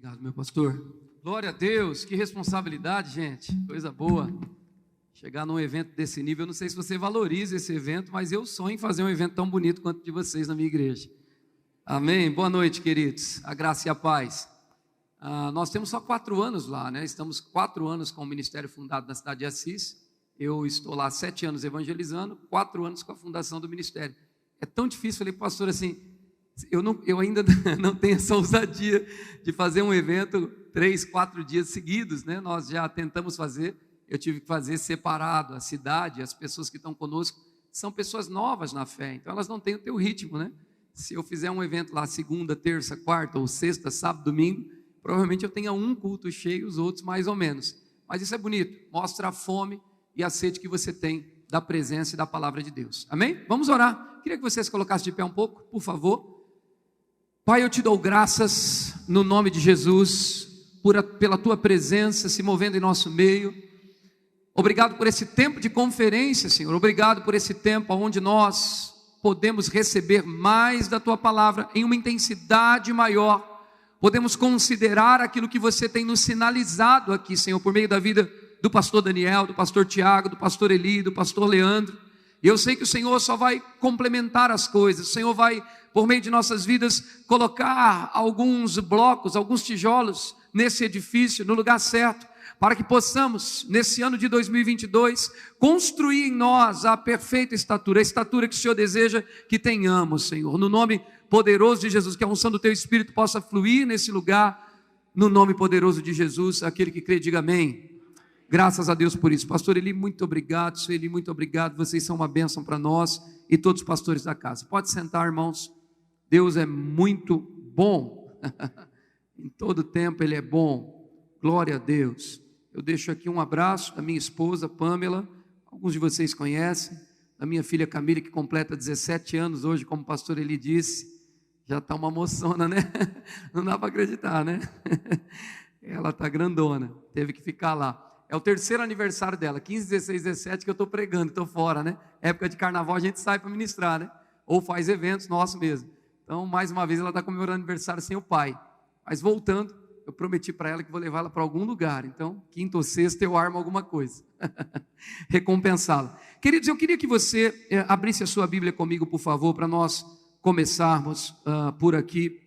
Obrigado, meu pastor. Glória a Deus, que responsabilidade, gente. Coisa boa. Chegar num evento desse nível, eu não sei se você valoriza esse evento, mas eu sonho em fazer um evento tão bonito quanto o de vocês na minha igreja. Amém? Boa noite, queridos. A graça e a paz. Nós temos só 4 anos lá, né? Estamos 4 anos com o ministério fundado na cidade de Assis. Eu estou lá 7 anos evangelizando, 4 anos com a fundação do ministério. É tão difícil, falei, pastor, assim, eu ainda não tenho essa ousadia de fazer um evento 3, 4 dias seguidos, né? Nós já tentamos fazer, eu tive que fazer separado. A cidade, as pessoas que estão conosco, são pessoas novas na fé, então elas não têm o teu ritmo, né? Se eu fizer um evento lá segunda, terça, quarta, ou sexta, sábado, domingo, provavelmente eu tenha um culto cheio, os outros mais ou menos. Mas isso é bonito, mostra a fome e a sede que você tem da presença e da palavra de Deus. Amém? Vamos orar. Queria que você se colocasse de pé um pouco, por favor. Pai, eu te dou graças no nome de Jesus, pela tua presença se movendo em nosso meio. Obrigado por esse tempo de conferência, Senhor. Obrigado por esse tempo onde nós podemos receber mais da tua palavra em uma intensidade maior. Podemos considerar aquilo que você tem nos sinalizado aqui, Senhor, por meio da vida do pastor Daniel, do pastor Tiago, do pastor Eli, do pastor Leandro. E eu sei que o Senhor só vai complementar as coisas. O Senhor vai, por meio de nossas vidas, colocar alguns blocos, alguns tijolos nesse edifício, no lugar certo, para que possamos, nesse ano de 2022, construir em nós a perfeita estatura, a estatura que o Senhor deseja que tenhamos, Senhor. No nome poderoso de Jesus, que a unção do teu Espírito possa fluir nesse lugar, no nome poderoso de Jesus. Aquele que crê, diga amém. Graças a Deus por isso. Pastor Eli, muito obrigado. Senhor Eli, muito obrigado. Vocês são uma bênção para nós e todos os pastores da casa. Pode sentar, irmãos. Deus é muito bom. Em todo tempo Ele é bom. Glória a Deus. Eu deixo aqui um abraço da minha esposa, Pamela. Alguns de vocês conhecem. Da minha filha Camila, que completa 17 anos hoje, como o pastor Eli disse. Já está uma moçona, né? Não dá para acreditar, né? Ela está grandona. Teve que ficar lá. É o 3º aniversário dela, 15, 16, 17, que eu estou pregando, estou fora, né? Época de carnaval a gente sai para ministrar, né? Ou faz eventos nossos mesmo. Então, mais uma vez, ela está comemorando aniversário sem o pai. Mas voltando, eu prometi para ela que vou levá-la para algum lugar. Então, quinta ou sexta eu armo alguma coisa. Recompensá-la. Queridos, eu queria que você abrisse a sua Bíblia comigo, por favor, para nós começarmos por aqui.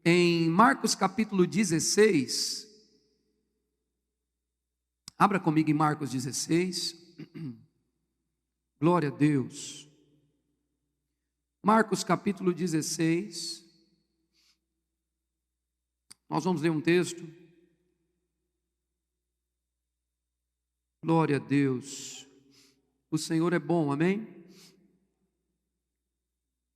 Em Marcos capítulo 16... Abra comigo em Marcos 16, glória a Deus. Marcos capítulo 16, nós vamos ler um texto. Glória a Deus, o Senhor é bom, amém?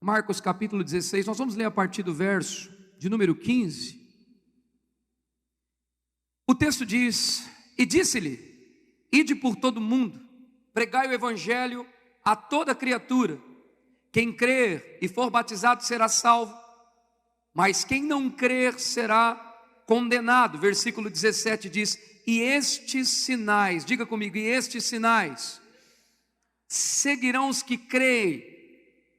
Marcos capítulo 16, nós vamos ler a partir do verso de número 15. O texto diz: e disse-lhe, ide por todo o mundo, pregai o evangelho a toda criatura. Quem crer e for batizado será salvo, mas quem não crer será condenado. Versículo 17 diz: e estes sinais, diga comigo, e estes sinais seguirão os que creem.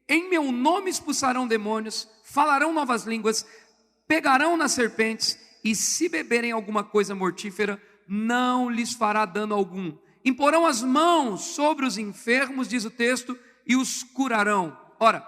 Em meu nome expulsarão demônios, falarão novas línguas, pegarão nas serpentes, e se beberem alguma coisa mortífera, não lhes fará dano algum. Imporão as mãos sobre os enfermos, diz o texto, e os curarão. Ora,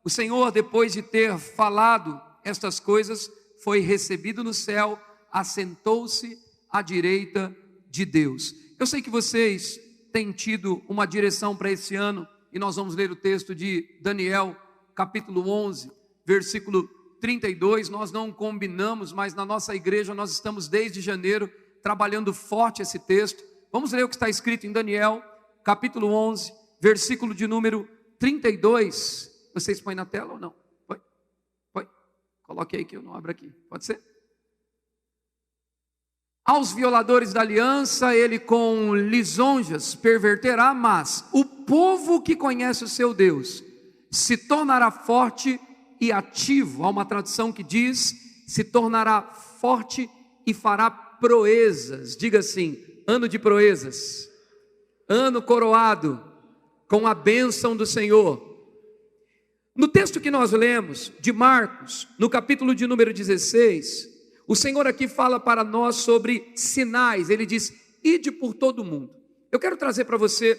o Senhor, depois de ter falado estas coisas, foi recebido no céu, assentou-se à direita de Deus. Eu sei que vocês têm tido uma direção para esse ano, e nós vamos ler o texto de Daniel, capítulo 11, versículo 32. Nós não combinamos, mas na nossa igreja nós estamos desde janeiro trabalhando forte esse texto. Vamos ler o que está escrito em Daniel, capítulo 11, versículo de número 32. Vocês põem na tela ou não? Põe. Coloque aí que eu não abro aqui. Pode ser? Aos violadores da aliança, ele com lisonjas perverterá, mas o povo que conhece o seu Deus se tornará forte e ativo. Há uma tradução que diz: se tornará forte e fará proezas. Diga assim: ano de proezas, ano coroado com a bênção do Senhor. No texto que nós lemos de Marcos, no capítulo de número 16, O Senhor aqui fala para nós sobre sinais. Ele diz: ide por todo o mundo. Eu quero trazer para você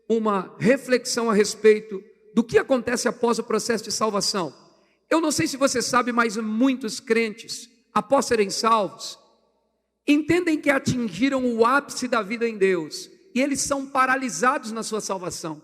uma reflexão a respeito do que acontece após o processo de salvação. Eu não sei se você sabe, mas muitos crentes, após serem salvos, entendem que atingiram o ápice da vida em Deus, e eles são paralisados na sua salvação.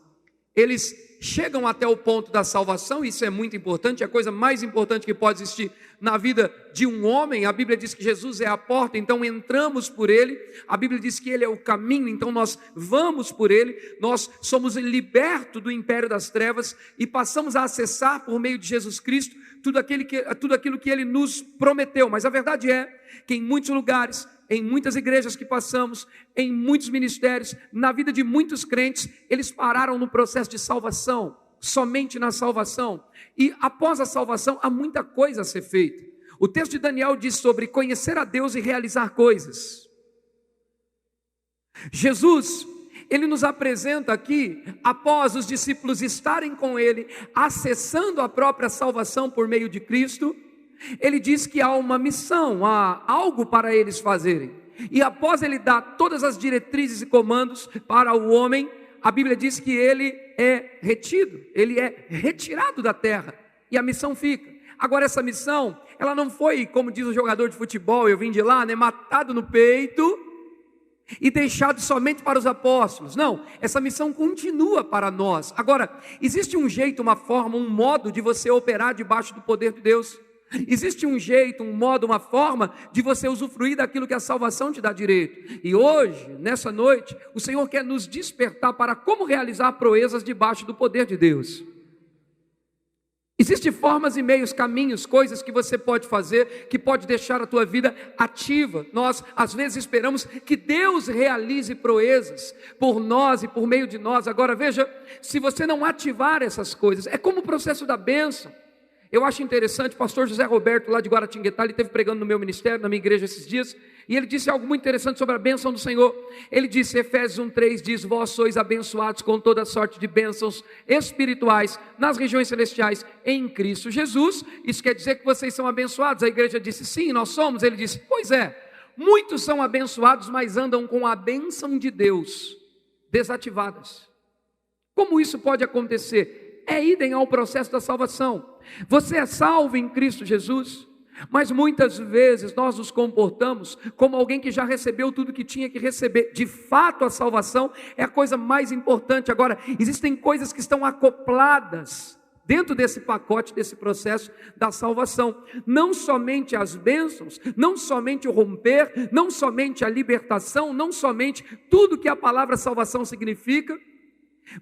Eles chegam até o ponto da salvação, isso é muito importante, é a coisa mais importante que pode existir na vida de um homem. A Bíblia diz que Jesus é a porta, então entramos por Ele. A Bíblia diz que Ele é o caminho, então nós vamos por Ele. Nós somos libertos do império das trevas e passamos a acessar por meio de Jesus Cristo tudo aquilo que Ele nos prometeu. Mas a verdade é que em muitos lugares, em muitas igrejas que passamos, em muitos ministérios, na vida de muitos crentes, eles pararam no processo de salvação, somente na salvação. E após a salvação há muita coisa a ser feita. O texto de Daniel diz sobre conhecer a Deus e realizar coisas. Jesus, Ele nos apresenta aqui, após os discípulos estarem com Ele, acessando a própria salvação por meio de Cristo, Ele diz que há uma missão, há algo para eles fazerem. E após Ele dar todas as diretrizes e comandos para o homem, a Bíblia diz que ele é retido, ele é retirado da terra, e a missão fica. Agora essa missão, ela não foi, como diz o jogador de futebol, eu vim de lá, matado no peito e deixado somente para os apóstolos. Não, essa missão continua para nós. Agora, existe um jeito, uma forma, um modo de você operar debaixo do poder de Deus. Existe um jeito, um modo, uma forma de você usufruir daquilo que a salvação te dá direito. E hoje, nessa noite, o Senhor quer nos despertar para como realizar proezas debaixo do poder de Deus. Existem formas e meios, caminhos, coisas que você pode fazer, que pode deixar a tua vida ativa. Nós, às vezes, esperamos que Deus realize proezas por nós e por meio de nós. Agora, veja, se você não ativar essas coisas, é como o processo da bênção. Eu acho interessante, o pastor José Roberto, lá de Guaratinguetá, ele esteve pregando no meu ministério, na minha igreja esses dias, e ele disse algo muito interessante sobre a bênção do Senhor. Ele disse, Efésios 1:3 diz, vós sois abençoados com toda sorte de bênçãos espirituais nas regiões celestiais em Cristo Jesus. Isso quer dizer que vocês são abençoados? A igreja disse, sim, nós somos. Ele disse, pois é, muitos são abençoados, mas andam com a bênção de Deus desativadas. Como isso pode acontecer? É idem ao processo da salvação. Você é salvo em Cristo Jesus, mas muitas vezes nós nos comportamos como alguém que já recebeu tudo que tinha que receber. De fato, a salvação é a coisa mais importante. Agora, existem coisas que estão acopladas dentro desse pacote, desse processo da salvação. Não somente as bênçãos, não somente o romper, não somente a libertação, não somente tudo que a palavra salvação significa,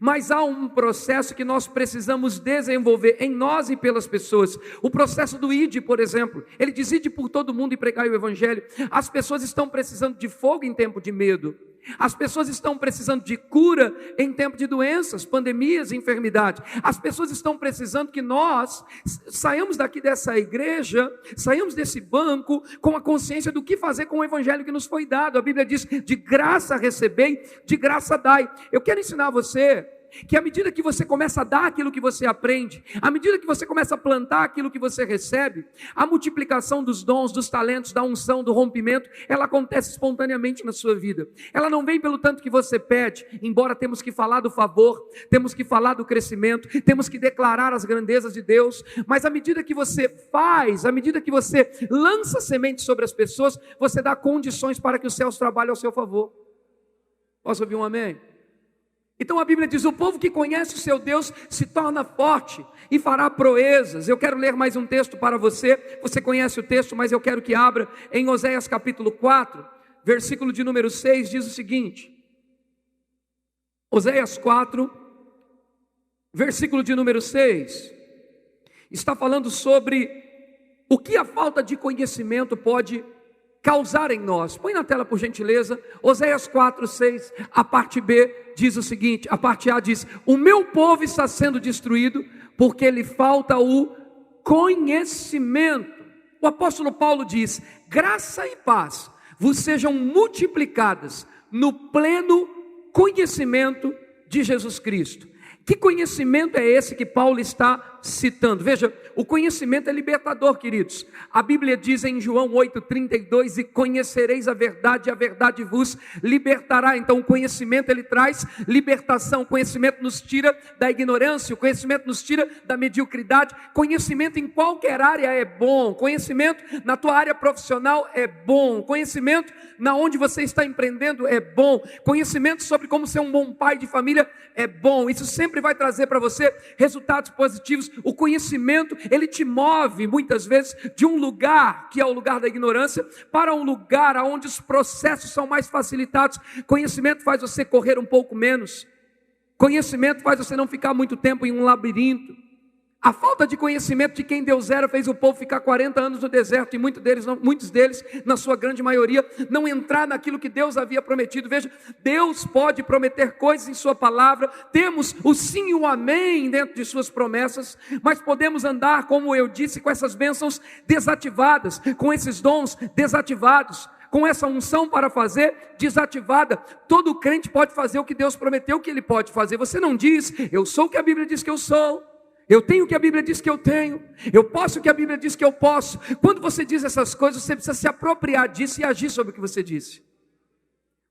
mas há um processo que nós precisamos desenvolver em nós e pelas pessoas. O processo do ide, por exemplo. Ele diz, ide por todo mundo e pregai o evangelho. As pessoas estão precisando de fogo em tempo de medo. As pessoas estão precisando de cura em tempo de doenças, pandemias, enfermidades. As pessoas estão precisando que nós saiamos daqui dessa igreja, saiamos desse banco com a consciência do que fazer com o evangelho que nos foi dado. A Bíblia diz, de graça recebei, de graça dai. Eu quero ensinar você que à medida que você começa a dar aquilo que você aprende, à medida que você começa a plantar aquilo que você recebe, a multiplicação dos dons, dos talentos, da unção, do rompimento, ela acontece espontaneamente na sua vida. Ela não vem pelo tanto que você pede, embora temos que falar do favor, temos que falar do crescimento, temos que declarar as grandezas de Deus, mas à medida que você faz, à medida que você lança sementes sobre as pessoas, você dá condições para que os céus trabalhem ao seu favor. Posso ouvir um amém? Então a Bíblia diz, o povo que conhece o seu Deus se torna forte e fará proezas. Eu quero ler mais um texto para você. Você conhece o texto, mas eu quero que abra em Oséias capítulo 4, versículo de número 6, diz o seguinte. Oséias 4, versículo de número 6, está falando sobre o que a falta de conhecimento pode causar em nós. Põe na tela por gentileza, Oséias 4, 6, a parte B diz o seguinte, a parte A diz, o meu povo está sendo destruído porque lhe falta o conhecimento. O apóstolo Paulo diz, graça e paz vos sejam multiplicadas no pleno conhecimento de Jesus Cristo. Que conhecimento é esse que Paulo está citando? Veja, o conhecimento é libertador, queridos. A Bíblia diz em João 8,32: e conhecereis a verdade vos libertará. Então o conhecimento ele traz libertação. O conhecimento nos tira da ignorância, o conhecimento nos tira da mediocridade. Conhecimento em qualquer área é bom. Conhecimento na tua área profissional é bom. Conhecimento na onde você está empreendendo é bom. Conhecimento sobre como ser um bom pai de família é bom. Isso sempre vai trazer para você resultados positivos. O conhecimento, ele te move muitas vezes de um lugar, que é o lugar da ignorância, para um lugar onde os processos são mais facilitados. Conhecimento faz você correr um pouco menos. Conhecimento faz você não ficar muito tempo em um labirinto. A falta de conhecimento de quem Deus era fez o povo ficar 40 anos no deserto, e muitos deles, na sua grande maioria, não entrar naquilo que Deus havia prometido. Veja, Deus pode prometer coisas em sua palavra, temos o sim e o amém dentro de suas promessas, mas podemos andar, como eu disse, com essas bênçãos desativadas, com esses dons desativados, com essa unção para fazer desativada. Todo crente pode fazer o que Deus prometeu que ele pode fazer. Você não diz, eu sou o que a Bíblia diz que eu sou, eu tenho o que a Bíblia diz que eu tenho, eu posso o que a Bíblia diz que eu posso. Quando você diz essas coisas, você precisa se apropriar disso e agir sobre o que você disse.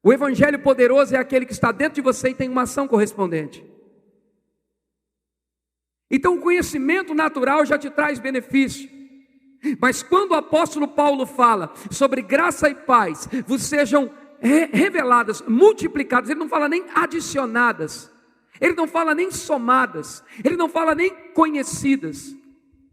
O evangelho poderoso é aquele que está dentro de você e tem uma ação correspondente. Então o conhecimento natural já te traz benefício. Mas quando o apóstolo Paulo fala sobre graça e paz vos sejam reveladas, multiplicadas, ele não fala nem adicionadas, ele não fala nem somadas, ele não fala nem conhecidas,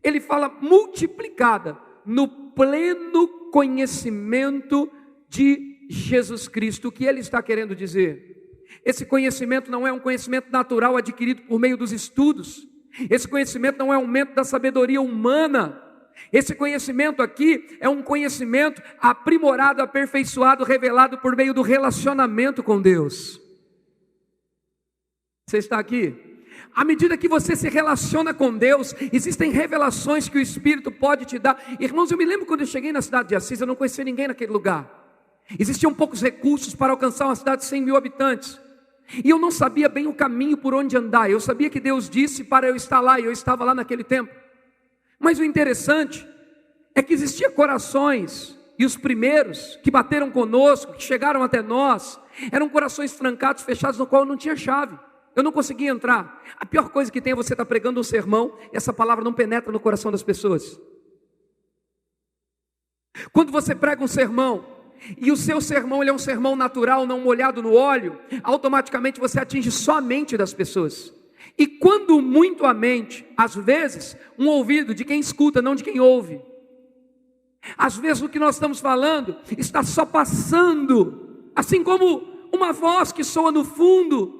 ele fala multiplicada, no pleno conhecimento de Jesus Cristo. O que ele está querendo dizer? Esse conhecimento não é um conhecimento natural adquirido por meio dos estudos, esse conhecimento não é um aumento da sabedoria humana, esse conhecimento aqui é um conhecimento aprimorado, aperfeiçoado, revelado por meio do relacionamento com Deus. Você está aqui? À medida que você se relaciona com Deus, existem revelações que o Espírito pode te dar. Irmãos, eu me lembro quando eu cheguei na cidade de Assis, eu não conhecia ninguém naquele lugar. Existiam poucos recursos para alcançar uma cidade de 100 mil habitantes. E eu não sabia bem o caminho por onde andar. Eu sabia que Deus disse para eu estar lá, e eu estava lá naquele tempo. Mas o interessante é que existiam corações, e os primeiros que bateram conosco, que chegaram até nós, eram corações trancados, fechados, no qual não tinha chave. Eu não conseguia entrar. A pior coisa que tem é você estar pregando um sermão e essa palavra não penetra no coração das pessoas. Quando você prega um sermão e o seu sermão ele é um sermão natural, não molhado no óleo, automaticamente você atinge só a mente das pessoas. E quando muito a mente, às vezes um ouvido de quem escuta, não de quem ouve. Às vezes o que nós estamos falando está só passando, assim como uma voz que soa no fundo.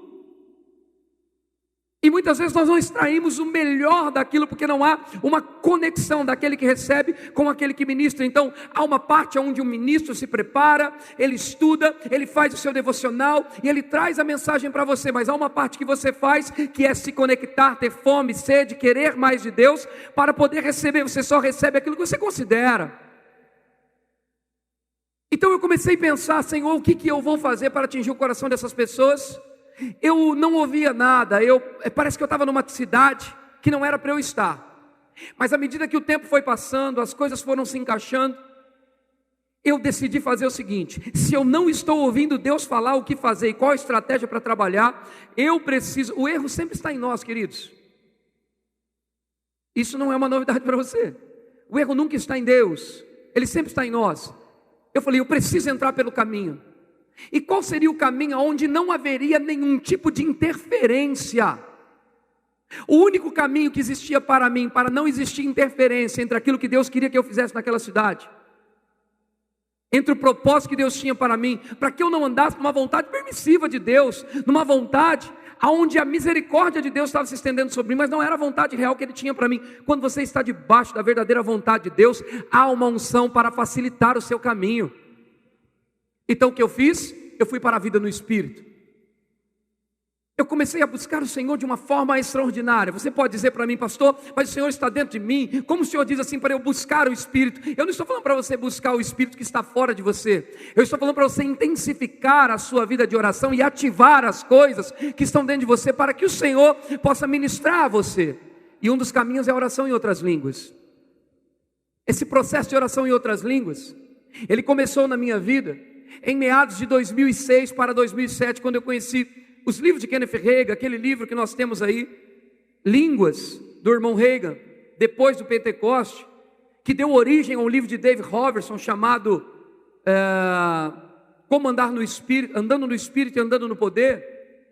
E muitas vezes nós não extraímos o melhor daquilo, porque não há uma conexão daquele que recebe com aquele que ministra. Então há uma parte onde o ministro se prepara, ele estuda, ele faz o seu devocional e ele traz a mensagem para você. Mas há uma parte que você faz, que é se conectar, ter fome, sede, querer mais de Deus, para poder receber. Você só recebe aquilo que você considera. Então eu comecei a pensar, Senhor, o que eu vou fazer para atingir o coração dessas pessoas? Eu não ouvia nada, parece que eu estava numa cidade que não era para eu estar. Mas à medida que o tempo foi passando, as coisas foram se encaixando, eu decidi fazer o seguinte: se eu não estou ouvindo Deus falar o que fazer e qual a estratégia para trabalhar, eu preciso. O erro sempre está em nós, queridos. Isso não é uma novidade para você. O erro nunca está em Deus, ele sempre está em nós. Eu falei, eu preciso entrar pelo caminho. E qual seria o caminho onde não haveria nenhum tipo de interferência? O único caminho que existia para mim, para não existir interferência entre aquilo que Deus queria que eu fizesse naquela cidade, entre o propósito que Deus tinha para mim, para que eu não andasse numa vontade permissiva de Deus, numa vontade onde a misericórdia de Deus estava se estendendo sobre mim, mas não era a vontade real que Ele tinha para mim. Quando você está debaixo da verdadeira vontade de Deus, há uma unção para facilitar o seu caminho. Então o que eu fiz? Eu fui para a vida no Espírito. eu comecei a buscar o Senhor de uma forma extraordinária. Você pode dizer para mim, pastor, mas o Senhor está dentro de mim. Como o Senhor diz assim para eu buscar o Espírito? Eu não estou falando para você buscar o Espírito que está fora de você. Eu estou falando para você intensificar a sua vida de oração e ativar as coisas que estão dentro de você para que o Senhor possa ministrar a você. E um dos caminhos é a oração em outras línguas. Esse processo de oração em outras línguas, ele começou na minha vida em meados de 2006 para 2007, quando eu conheci os livros de Kenneth Hagin, aquele livro que nós temos aí, Línguas, do irmão Hagin, depois do Pentecoste, que deu origem a um livro de David Robertson chamado Como Andar no Espírito, Andando no Espírito e Andando no Poder.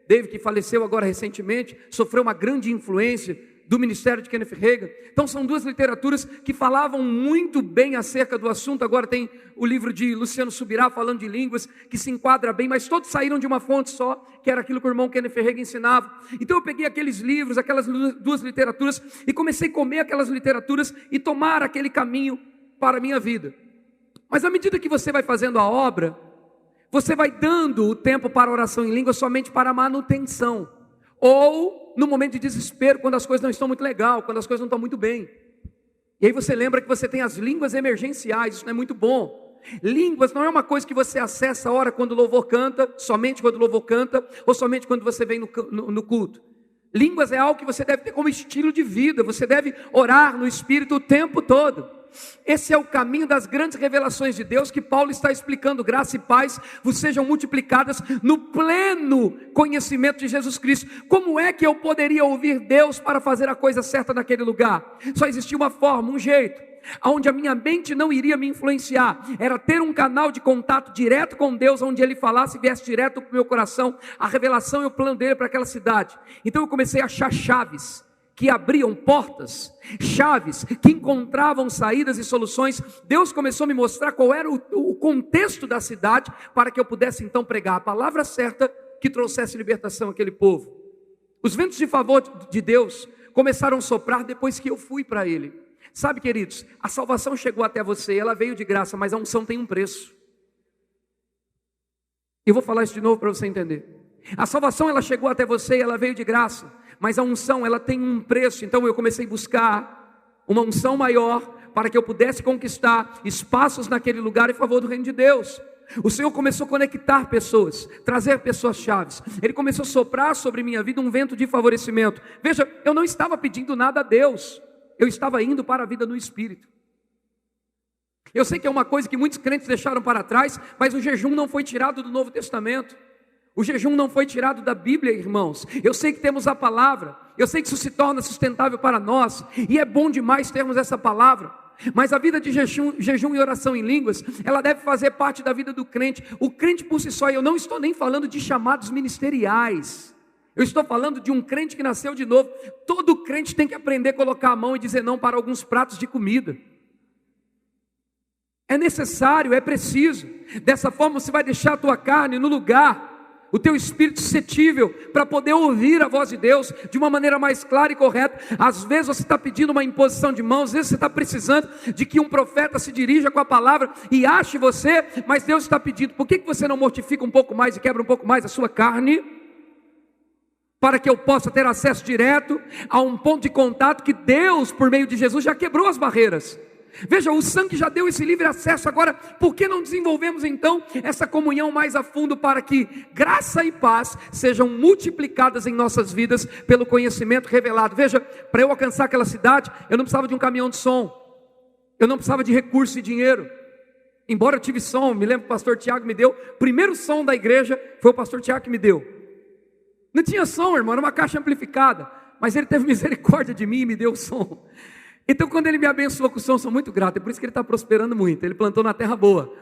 David, que faleceu agora recentemente, sofreu uma grande influência do ministério de Kenneth Hagin. Então são duas literaturas que falavam muito bem acerca do assunto. Agora tem o livro de Luciano Subirá falando de línguas, que se enquadra bem, mas todos saíram de uma fonte só, que era aquilo que o irmão Kenneth Hagin ensinava. Então eu peguei aqueles livros, aquelas duas literaturas, e comecei a comer aquelas literaturas e tomar aquele caminho para a minha vida. Mas à medida que você vai fazendo a obra, você vai dando o tempo para a oração em língua somente para a manutenção, ou no momento de desespero, quando as coisas não estão muito legal, quando as coisas não estão muito bem. E aí você lembra que você tem as línguas emergenciais, isso não é muito bom. Línguas não é uma coisa que você acessa a hora quando o louvor canta, somente quando o louvor canta, ou somente quando você vem no culto. Línguas é algo que você deve ter como estilo de vida, você deve orar no Espírito o tempo todo. Esse é o caminho das grandes revelações de Deus que Paulo está explicando. Graça e paz vos sejam multiplicadas no pleno conhecimento de Jesus Cristo. Como é que eu poderia ouvir Deus para fazer a coisa certa naquele lugar? Só existia uma forma, um jeito, onde a minha mente não iria me influenciar. Era ter um canal de contato direto com Deus, onde Ele falasse e viesse direto para o meu coração a revelação e o plano dele para aquela cidade. Então eu comecei a achar chaves que abriam portas, chaves que encontravam saídas e soluções. Deus começou a me mostrar qual era o contexto da cidade, para que eu pudesse então pregar a palavra certa que trouxesse libertação àquele povo. Os ventos de favor de Deus começaram a soprar depois que eu fui para Ele. Sabe, queridos, a salvação chegou até você, ela veio de graça, mas a unção tem um preço. Eu vou falar isso de novo para você entender. A salvação, ela chegou até você e ela veio de graça, mas a unção, ela tem um preço. Então eu comecei a buscar uma unção maior, para que eu pudesse conquistar espaços naquele lugar em favor do reino de Deus. O Senhor começou a conectar pessoas, trazer pessoas chaves. Ele começou a soprar sobre minha vida um vento de favorecimento. Veja, eu não estava pedindo nada a Deus, eu estava indo para a vida no Espírito. Eu sei que é uma coisa que muitos crentes deixaram para trás, mas o jejum não foi tirado do Novo Testamento. O jejum não foi tirado da Bíblia, irmãos. Eu sei que temos a palavra, eu sei que isso se torna sustentável para nós, e é bom demais termos essa palavra. Mas a vida de jejum e oração em línguas, ela deve fazer parte da vida do crente. O crente por si só, eu não estou nem falando de chamados ministeriais. Eu estou falando de um crente que nasceu de novo. Todo crente tem que aprender a colocar a mão e dizer não para alguns pratos de comida. É necessário, é preciso. Dessa forma você vai deixar a tua carne no lugar, o teu espírito suscetível, para poder ouvir a voz de Deus de uma maneira mais clara e correta. Às vezes você está pedindo uma imposição de mãos, às vezes você está precisando de que um profeta se dirija com a palavra e ache você, mas Deus está pedindo, por que você não mortifica um pouco mais e quebra um pouco mais a sua carne, para que eu possa ter acesso direto a um ponto de contato que Deus, por meio de Jesus, já quebrou as barreiras. Veja, o sangue já deu esse livre acesso. Agora, por que não desenvolvemos então essa comunhão mais a fundo, para que graça e paz sejam multiplicadas em nossas vidas pelo conhecimento revelado? Veja, para eu alcançar aquela cidade, eu não precisava de um caminhão de som, eu não precisava de recurso e dinheiro. Embora eu tive som, me lembro que o pastor Tiago me deu, o primeiro som da igreja foi o pastor Tiago que me deu. Não tinha som, irmão, era uma caixa amplificada, mas ele teve misericórdia de mim e me deu o som. Então quando ele me abençoou com o som, sou muito grato, é por isso que ele está prosperando muito, ele plantou na terra boa.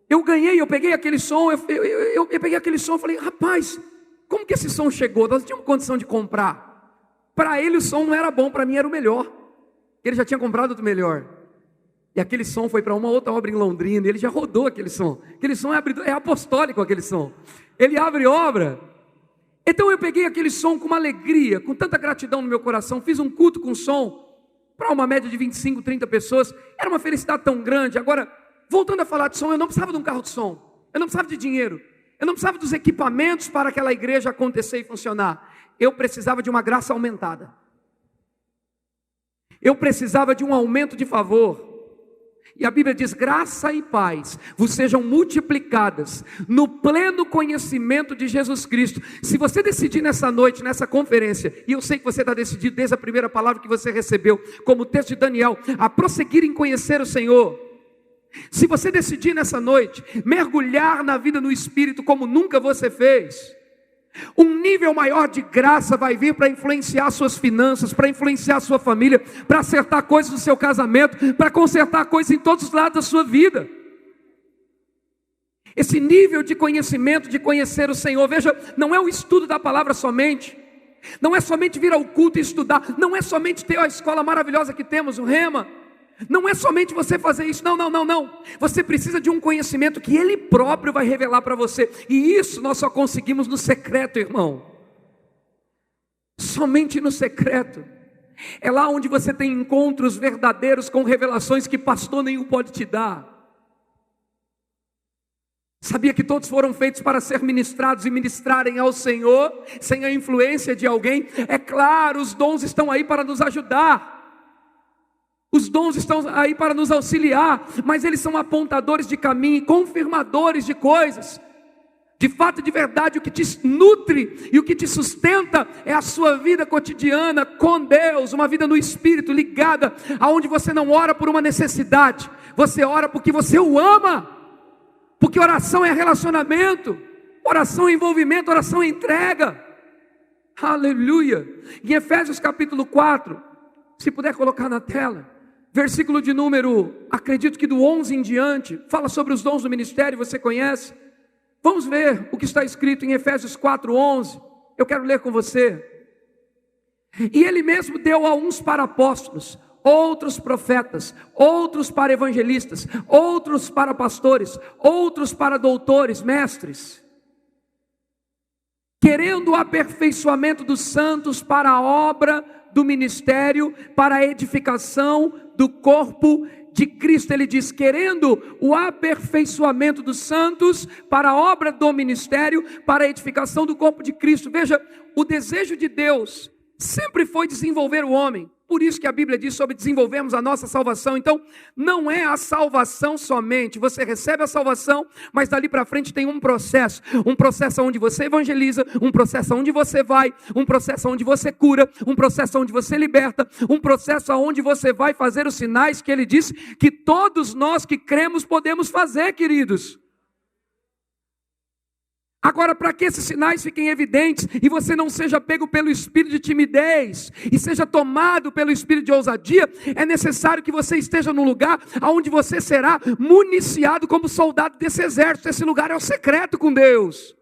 Eu peguei aquele som, eu peguei aquele som, falei, rapaz, como que esse som chegou? Nós não tínhamos condição de comprar. Para ele o som não era bom, para mim era o melhor, ele já tinha comprado outro melhor. E aquele som foi para uma outra obra em Londrina, ele já rodou aquele som é apostólico, aquele som, ele abre obra. Então eu peguei aquele som com uma alegria, com tanta gratidão no meu coração, fiz um culto com som, para uma média de 25, 30 pessoas, era uma felicidade tão grande. Agora, voltando a falar de som, eu não precisava de um carro de som, eu não precisava de dinheiro, Eu não precisava dos equipamentos para aquela igreja acontecer e funcionar. Eu precisava de uma graça aumentada. Eu precisava de um aumento de favor. E a Bíblia diz: graça e paz vos sejam multiplicadas no pleno conhecimento de Jesus Cristo. Se você decidir nessa noite, nessa conferência, e eu sei que você está decidido desde a primeira palavra que você recebeu, como o texto de Daniel, a prosseguir em conhecer o Senhor. Se você decidir nessa noite mergulhar na vida no Espírito como nunca você fez, um nível maior de graça vai vir para influenciar suas finanças, para influenciar sua família, para acertar coisas no seu casamento, para consertar coisas em todos os lados da sua vida. Esse nível de conhecimento, de conhecer o Senhor, veja, não é o estudo da palavra somente, não é somente vir ao culto e estudar, não é somente ter a escola maravilhosa que temos, o Rema, não é somente você fazer isso, não. Você precisa de um conhecimento que Ele próprio vai revelar para você. E isso nós só conseguimos no secreto, irmão. Somente no secreto. É lá onde você tem encontros verdadeiros com revelações que pastor nenhum pode te dar. Sabia que todos foram feitos para ser ministrados e ministrarem ao Senhor, sem a influência de alguém? É claro, os dons estão aí para nos ajudar. Os dons estão aí para nos auxiliar, mas eles são apontadores de caminho, confirmadores de coisas. De fato, de verdade, o que te nutre e o que te sustenta é a sua vida cotidiana com Deus, uma vida no Espírito, ligada, aonde você não ora por uma necessidade, você ora porque você o ama, porque oração é relacionamento, oração é envolvimento, oração é entrega. Aleluia. Em Efésios capítulo 4, se puder colocar na tela, versículo de número, acredito que do 11 em diante, fala sobre os dons do ministério, você conhece? Vamos ver o que está escrito em Efésios 4:11, eu quero ler com você. E Ele mesmo deu a uns para apóstolos, outros profetas, outros para evangelistas, outros para pastores, outros para doutores, mestres, querendo o aperfeiçoamento dos santos para a obra do ministério, para a edificação do corpo de Cristo. Ele diz: querendo o aperfeiçoamento dos santos para a obra do ministério, para a edificação do corpo de Cristo. Veja, o desejo de Deus sempre foi desenvolver o homem. Por isso que a Bíblia diz sobre desenvolvermos a nossa salvação. Então, não é a salvação somente. Você recebe a salvação, mas dali para frente tem um processo onde você evangeliza, um processo onde você vai, um processo onde você cura, um processo onde você liberta, um processo onde você vai fazer os sinais que Ele disse que todos nós que cremos podemos fazer, queridos. Agora, para que esses sinais fiquem evidentes e você não seja pego pelo espírito de timidez e seja tomado pelo espírito de ousadia, é necessário que você esteja num lugar onde você será municiado como soldado desse exército. Esse lugar é o secreto com Deus.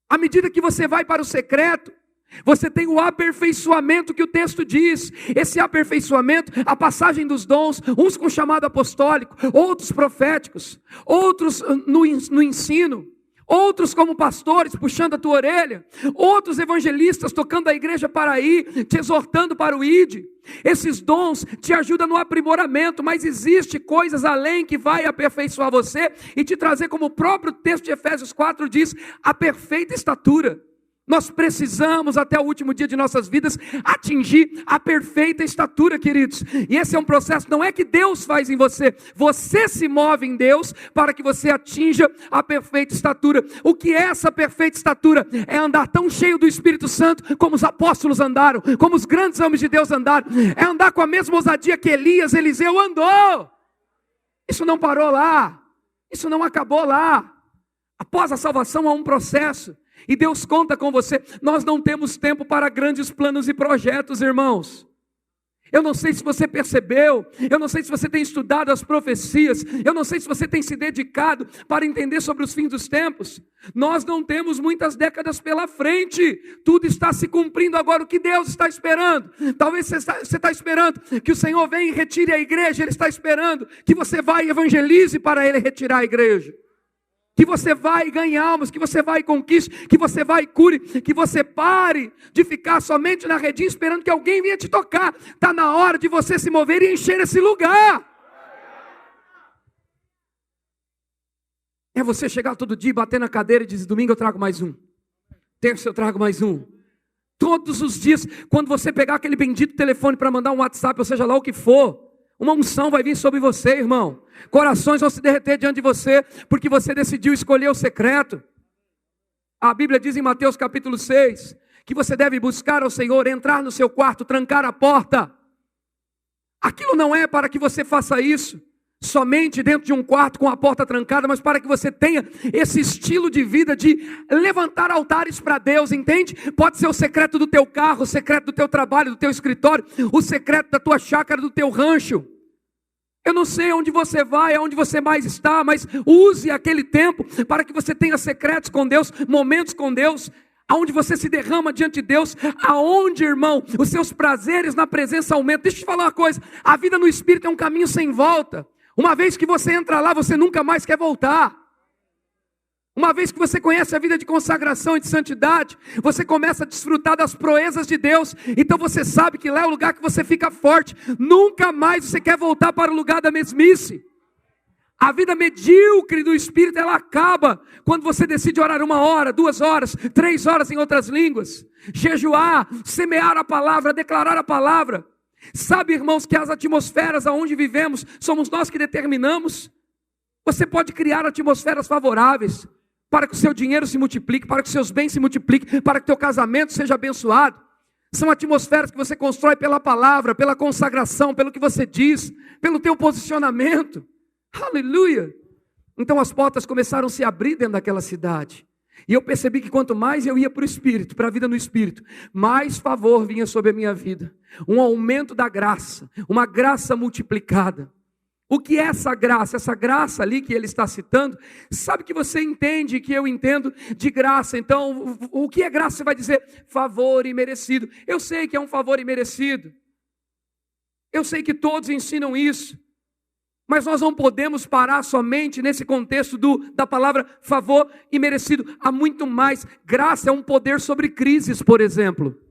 À medida que você vai para o secreto, você tem o aperfeiçoamento que o texto diz. Esse aperfeiçoamento, a passagem dos dons, uns com chamado apostólico, outros proféticos, outros no ensino, outros como pastores puxando a tua orelha, outros evangelistas tocando a igreja para ir, te exortando para o ide. Esses dons te ajudam no aprimoramento, mas existe coisas além que vai aperfeiçoar você e te trazer, como o próprio texto de Efésios 4 diz, a perfeita estatura. Nós precisamos até o último dia de nossas vidas atingir a perfeita estatura, queridos. E esse é um processo, não é que Deus faz em você, você se move em Deus para que você atinja a perfeita estatura. O que é essa perfeita estatura? É andar tão cheio do Espírito Santo como os apóstolos andaram, como os grandes homens de Deus andaram. É andar com a mesma ousadia que Elias, Eliseu andou. Isso não parou lá, isso não acabou lá. Após a salvação há um processo. E Deus conta com você. Nós não temos tempo para grandes planos e projetos, irmãos. Eu não sei se você percebeu, eu não sei se você tem estudado as profecias, eu não sei se você tem se dedicado para entender sobre os fins dos tempos. Nós não temos muitas décadas pela frente, tudo está se cumprindo agora. O que Deus está esperando? Talvez você está esperando que o Senhor venha e retire a igreja. Ele está esperando que você vá e evangelize para Ele retirar a igreja. Que você vai e ganhe almas, que você vai e conquiste, que você vai e cure, que você pare de ficar somente na redinha esperando que alguém venha te tocar. Está na hora de você se mover e encher esse lugar. É você chegar todo dia, bater na cadeira e dizer: domingo eu trago mais um, terça eu trago mais um. Todos os dias, quando você pegar aquele bendito telefone para mandar um WhatsApp, ou seja lá o que for, uma unção vai vir sobre você, irmão. Corações vão se derreter diante de você, porque você decidiu escolher o secreto. A Bíblia diz em Mateus capítulo 6, que você deve buscar ao Senhor, entrar no seu quarto, trancar a porta. Aquilo não é para que você faça isso somente dentro de um quarto com a porta trancada, mas para que você tenha esse estilo de vida de levantar altares para Deus, entende? Pode ser o secreto do teu carro, o secreto do teu trabalho, do teu escritório, o secreto da tua chácara, do teu rancho. Eu não sei onde você vai, aonde você mais está, mas use aquele tempo para que você tenha secretos com Deus, momentos com Deus, aonde você se derrama diante de Deus, aonde, irmão, os seus prazeres na presença aumentam. Deixa eu te falar uma coisa, a vida no Espírito é um caminho sem volta. Uma vez que você entra lá, você nunca mais quer voltar. Uma vez que você conhece a vida de consagração e de santidade, você começa a desfrutar das proezas de Deus. Então você sabe que lá é o lugar que você fica forte. Nunca mais você quer voltar para o lugar da mesmice. A vida medíocre do Espírito, ela acaba quando você decide orar 1 hora, 2 horas, 3 horas em outras línguas. Jejuar, semear a palavra, declarar a palavra. Sabe, irmãos, que as atmosferas aonde vivemos, somos nós que determinamos. Você pode criar atmosferas favoráveis para que o seu dinheiro se multiplique, para que os seus bens se multipliquem, para que o teu casamento seja abençoado. São atmosferas que você constrói pela palavra, pela consagração, pelo que você diz, pelo teu posicionamento. Aleluia! Então as portas começaram a se abrir dentro daquela cidade. E eu percebi que quanto mais eu ia para o Espírito, para a vida no Espírito, mais favor vinha sobre a minha vida. Um aumento da graça, uma graça multiplicada. O que é essa graça? Essa graça ali que ele está citando, sabe que você entende, que eu entendo de graça. Então, o que é graça? Você vai dizer favor imerecido. Eu sei que é um favor imerecido. Eu sei que todos ensinam isso. Mas nós não podemos parar somente nesse contexto da palavra favor e merecido. Há muito mais. Graça é um poder sobre crises, por exemplo.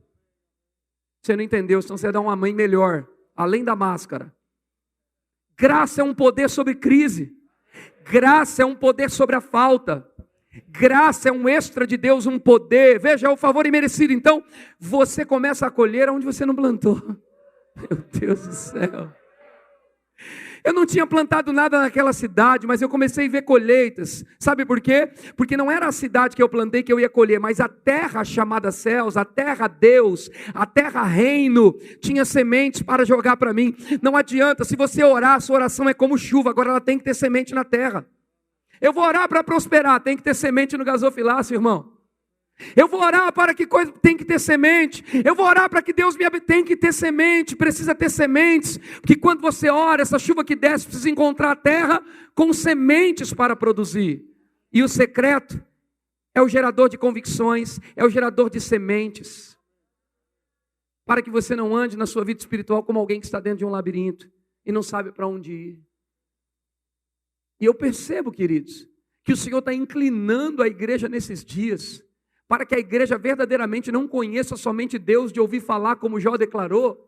Você não entendeu, senão você dá uma mãe melhor, além da máscara. Graça é um poder sobre crise. Graça é um poder sobre a falta. Graça é um extra de Deus, um poder. Veja, é o favor imerecido. Então, você começa a colher onde você não plantou. Meu Deus do céu. Eu não tinha plantado nada naquela cidade, mas eu comecei a ver colheitas. Sabe por quê? Porque não era a cidade que eu plantei que eu ia colher, mas a terra chamada céus, a terra Deus, a terra reino, tinha sementes para jogar para mim. Não adianta, se você orar, a sua oração é como chuva, agora ela tem que ter semente na terra. Eu vou orar para prosperar, tem que ter semente no gasofilácio, irmão. Eu vou orar para que coisa tem que ter semente. Eu vou orar para que Deus me abençoe. Tem que ter semente, precisa ter sementes. Porque quando você ora, essa chuva que desce precisa encontrar a terra com sementes para produzir. E o secreto é o gerador de convicções, é o gerador de sementes. Para que você não ande na sua vida espiritual como alguém que está dentro de um labirinto e não sabe para onde ir. E eu percebo, queridos, que o Senhor está inclinando a igreja nesses dias, para que a igreja verdadeiramente não conheça somente Deus de ouvir falar, como Jó declarou,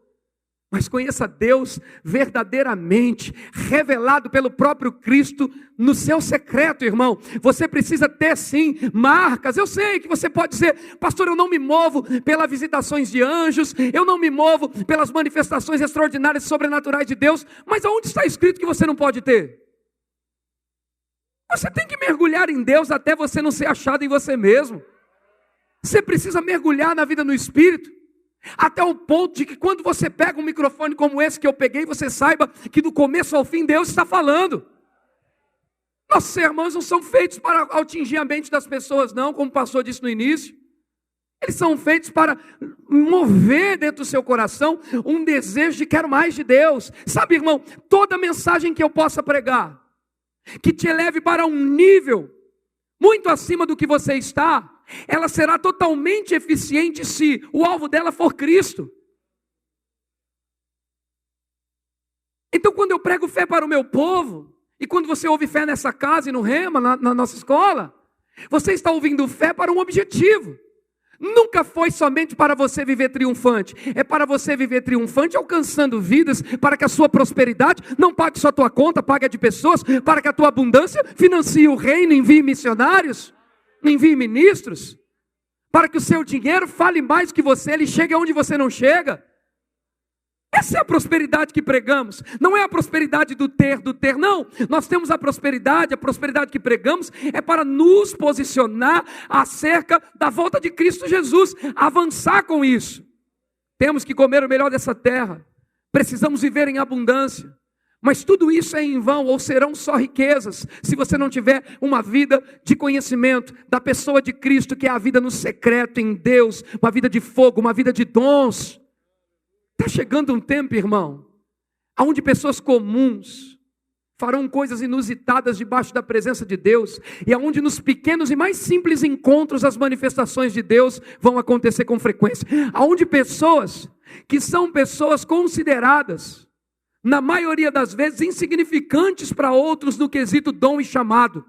mas conheça Deus verdadeiramente, revelado pelo próprio Cristo no seu secreto, irmão. Você precisa ter sim marcas. Eu sei que você pode dizer: pastor, eu não me movo pelas visitações de anjos, eu não me movo pelas manifestações extraordinárias e sobrenaturais de Deus, mas aonde está escrito que você não pode ter? Você tem que mergulhar em Deus até você não ser achado em você mesmo. Você precisa mergulhar na vida no Espírito, até o ponto de que quando você pega um microfone como esse que eu peguei, você saiba que do começo ao fim Deus está falando. Nossos sermões não são feitos para atingir a mente das pessoas não, como o pastor disse no início. Eles são feitos para mover dentro do seu coração um desejo de quero mais de Deus. Sabe, irmão, toda mensagem que eu possa pregar, que te eleve para um nível muito acima do que você está, ela será totalmente eficiente se o alvo dela for Cristo. Então, quando eu prego fé para o meu povo, e quando você ouve fé nessa casa e no Rema, na nossa escola, você está ouvindo fé para um objetivo. Nunca foi somente para você viver triunfante. É para você viver triunfante alcançando vidas, para que a sua prosperidade não pague só a tua conta, pague a de pessoas, para que a tua abundância financie o reino, envie missionários, envie ministros, para que o seu dinheiro fale mais que você, ele chegue aonde você não chega. Essa é a prosperidade que pregamos. Não é a prosperidade do ter, não. Nós temos a prosperidade que pregamos é para nos posicionar acerca da volta de Cristo Jesus, avançar com isso. Temos que comer o melhor dessa terra, precisamos viver em abundância, mas tudo isso é em vão, ou serão só riquezas, se você não tiver uma vida de conhecimento da pessoa de Cristo, que é a vida no secreto em Deus, uma vida de fogo, uma vida de dons. Está chegando um tempo, irmão, onde pessoas comuns farão coisas inusitadas debaixo da presença de Deus, e onde nos pequenos e mais simples encontros as manifestações de Deus vão acontecer com frequência. Onde pessoas que são pessoas consideradas, na maioria das vezes, insignificantes para outros no quesito dom e chamado,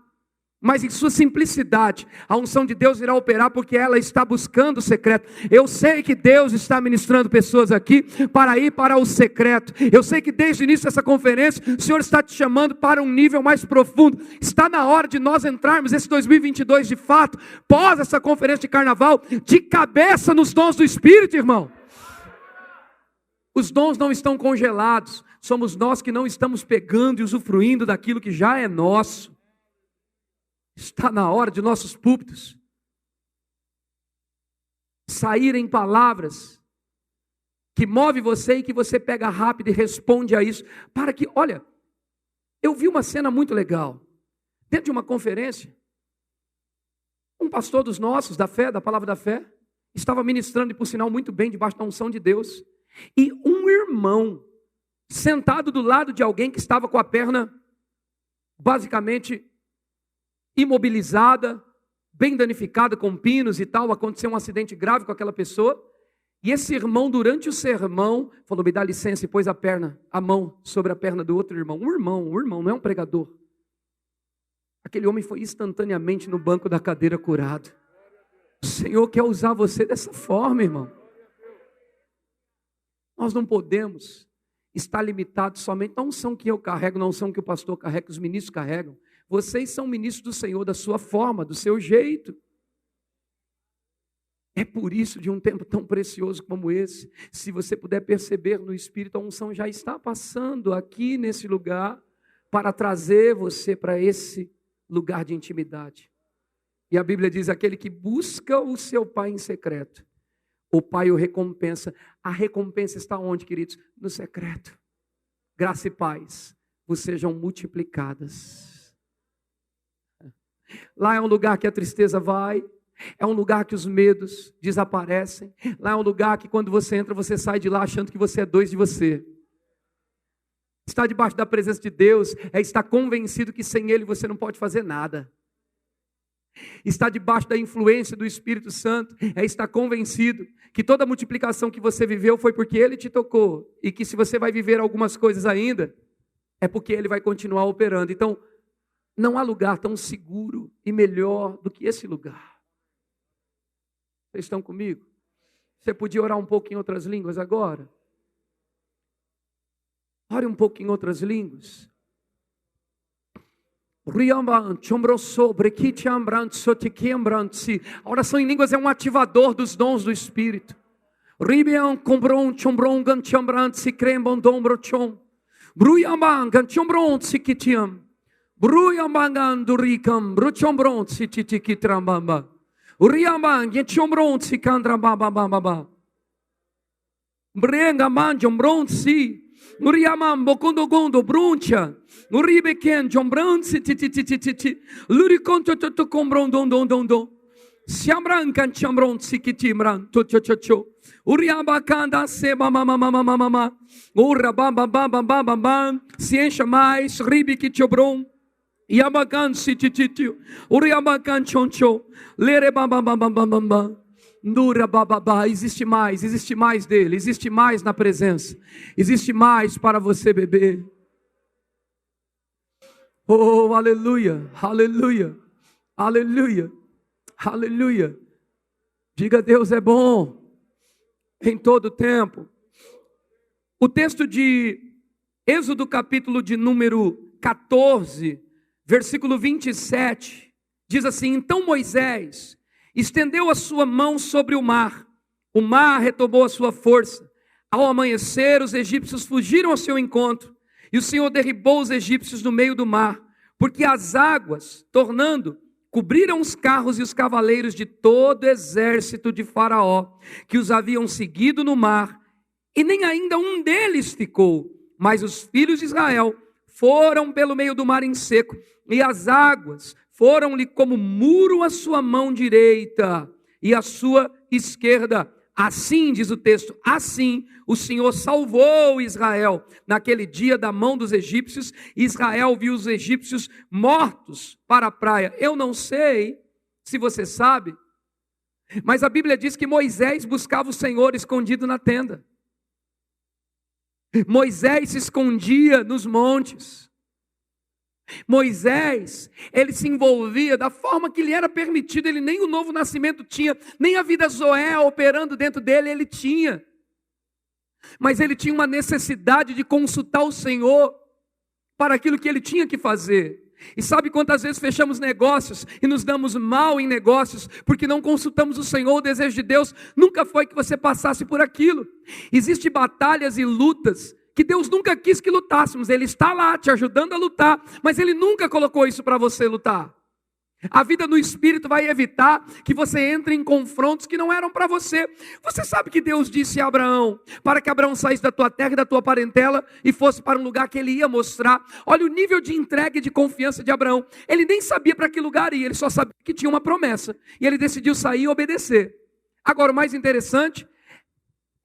mas em sua simplicidade, a unção de Deus irá operar porque ela está buscando o secreto. Eu sei que Deus está ministrando pessoas aqui para ir para o secreto. Eu sei que desde o início dessa conferência, o Senhor está te chamando para um nível mais profundo. Está na hora de nós entrarmos esse 2022 de fato, pós essa conferência de carnaval, de cabeça nos dons do Espírito, irmão. Os dons não estão congelados, somos nós que não estamos pegando e usufruindo daquilo que já é nosso. Está na hora de nossos púlpitos saírem palavras que move você e que você pega rápido e responde a isso. Para que, olha, eu vi uma cena muito legal. Dentro de uma conferência, um pastor dos nossos, da fé, da palavra da fé, estava ministrando, e por sinal muito bem, debaixo da unção de Deus. E um irmão, sentado do lado de alguém que estava com a perna, basicamente, imobilizada, bem danificada com pinos e tal, aconteceu um acidente grave com aquela pessoa, e esse irmão durante o sermão, falou, me dá licença, e pôs a mão sobre a perna do outro irmão, um irmão, não é um pregador. Aquele homem foi instantaneamente no banco da cadeira curado. O Senhor quer usar você dessa forma, irmão. Nós não podemos estar limitados somente na unção que eu carrego, na unção que o pastor carrega, que os ministros carregam. Vocês são ministros do Senhor, da sua forma, do seu jeito. É por isso, de um tempo tão precioso como esse, se você puder perceber no Espírito, a unção já está passando aqui nesse lugar, para trazer você para esse lugar de intimidade. E a Bíblia diz, aquele que busca o seu Pai em secreto, o Pai o recompensa. A recompensa está onde, queridos? No secreto. Graça e paz vos sejam multiplicadas. Lá é um lugar que a tristeza vai, é um lugar que os medos desaparecem, lá é um lugar que quando você entra, você sai de lá achando que você é dois de você. Estar debaixo da presença de Deus é estar convencido que sem Ele você não pode fazer nada. Estar debaixo da influência do Espírito Santo é estar convencido que toda a multiplicação que você viveu foi porque Ele te tocou, e que se você vai viver algumas coisas ainda, é porque Ele vai continuar operando. Então, não há lugar tão seguro e melhor do que esse lugar. Vocês estão comigo? Você podia orar um pouco em outras línguas agora? Ore um pouco em outras línguas. A oração em línguas é um ativador dos dons do Espírito. Bruyambangandurikam, bruchombronsi titikitrambamba. Uriambang, yetchombronsi kandrambambamba. Brenga manjombronsi. Uriamam bokondogondo bruncha. Uribeken jombronsi tititititi. Lurikonto totokombrondondondondo. Siambrankan chambronsi kitimran tochochocho. Uriabakanda seba mama. Ura bamba bamba bamba bam. Se encha mais, ribikitchobron. Yabakan sitititio, Uriabakan choncho, Lere bamba bamba bamba, Nura bababa, existe mais dele, existe mais na presença, existe mais para você beber. Oh, aleluia, aleluia, aleluia, aleluia. Diga: Deus é bom em todo tempo. O texto de Êxodo, capítulo de número 14, versículo 27, diz assim: então Moisés estendeu a sua mão sobre o mar retomou a sua força. Ao amanhecer, os egípcios fugiram ao seu encontro, e o Senhor derribou os egípcios no meio do mar, porque as águas, tornando, cobriram os carros e os cavaleiros de todo o exército de Faraó, que os haviam seguido no mar, e nem ainda um deles ficou. Mas os filhos de Israel foram pelo meio do mar em seco, e as águas foram-lhe como muro à sua mão direita e à sua esquerda. Assim, diz o texto, assim o Senhor salvou Israel naquele dia da mão dos egípcios. Israel viu os egípcios mortos para a praia. Eu não sei se você sabe, mas a Bíblia diz que Moisés buscava o Senhor escondido na tenda. Moisés se escondia nos montes. Moisés, ele se envolvia da forma que lhe era permitido. Ele nem o novo nascimento tinha, nem a vida Zoé operando dentro dele ele tinha. Mas ele tinha uma necessidade de consultar o Senhor para aquilo que ele tinha que fazer. E sabe quantas vezes fechamos negócios e nos damos mal em negócios porque não consultamos o Senhor? O desejo de Deus nunca foi que você passasse por aquilo. Existem batalhas e lutas que Deus nunca quis que lutássemos. Ele está lá te ajudando a lutar, mas Ele nunca colocou isso para você lutar. A vida no Espírito vai evitar que você entre em confrontos que não eram para você. Você sabe que Deus disse a Abraão, para que Abraão saísse da tua terra e da tua parentela e fosse para um lugar que Ele ia mostrar. Olha o nível de entrega e de confiança de Abraão. Ele nem sabia para que lugar ia, ele só sabia que tinha uma promessa. E ele decidiu sair e obedecer. Agora, o mais interessante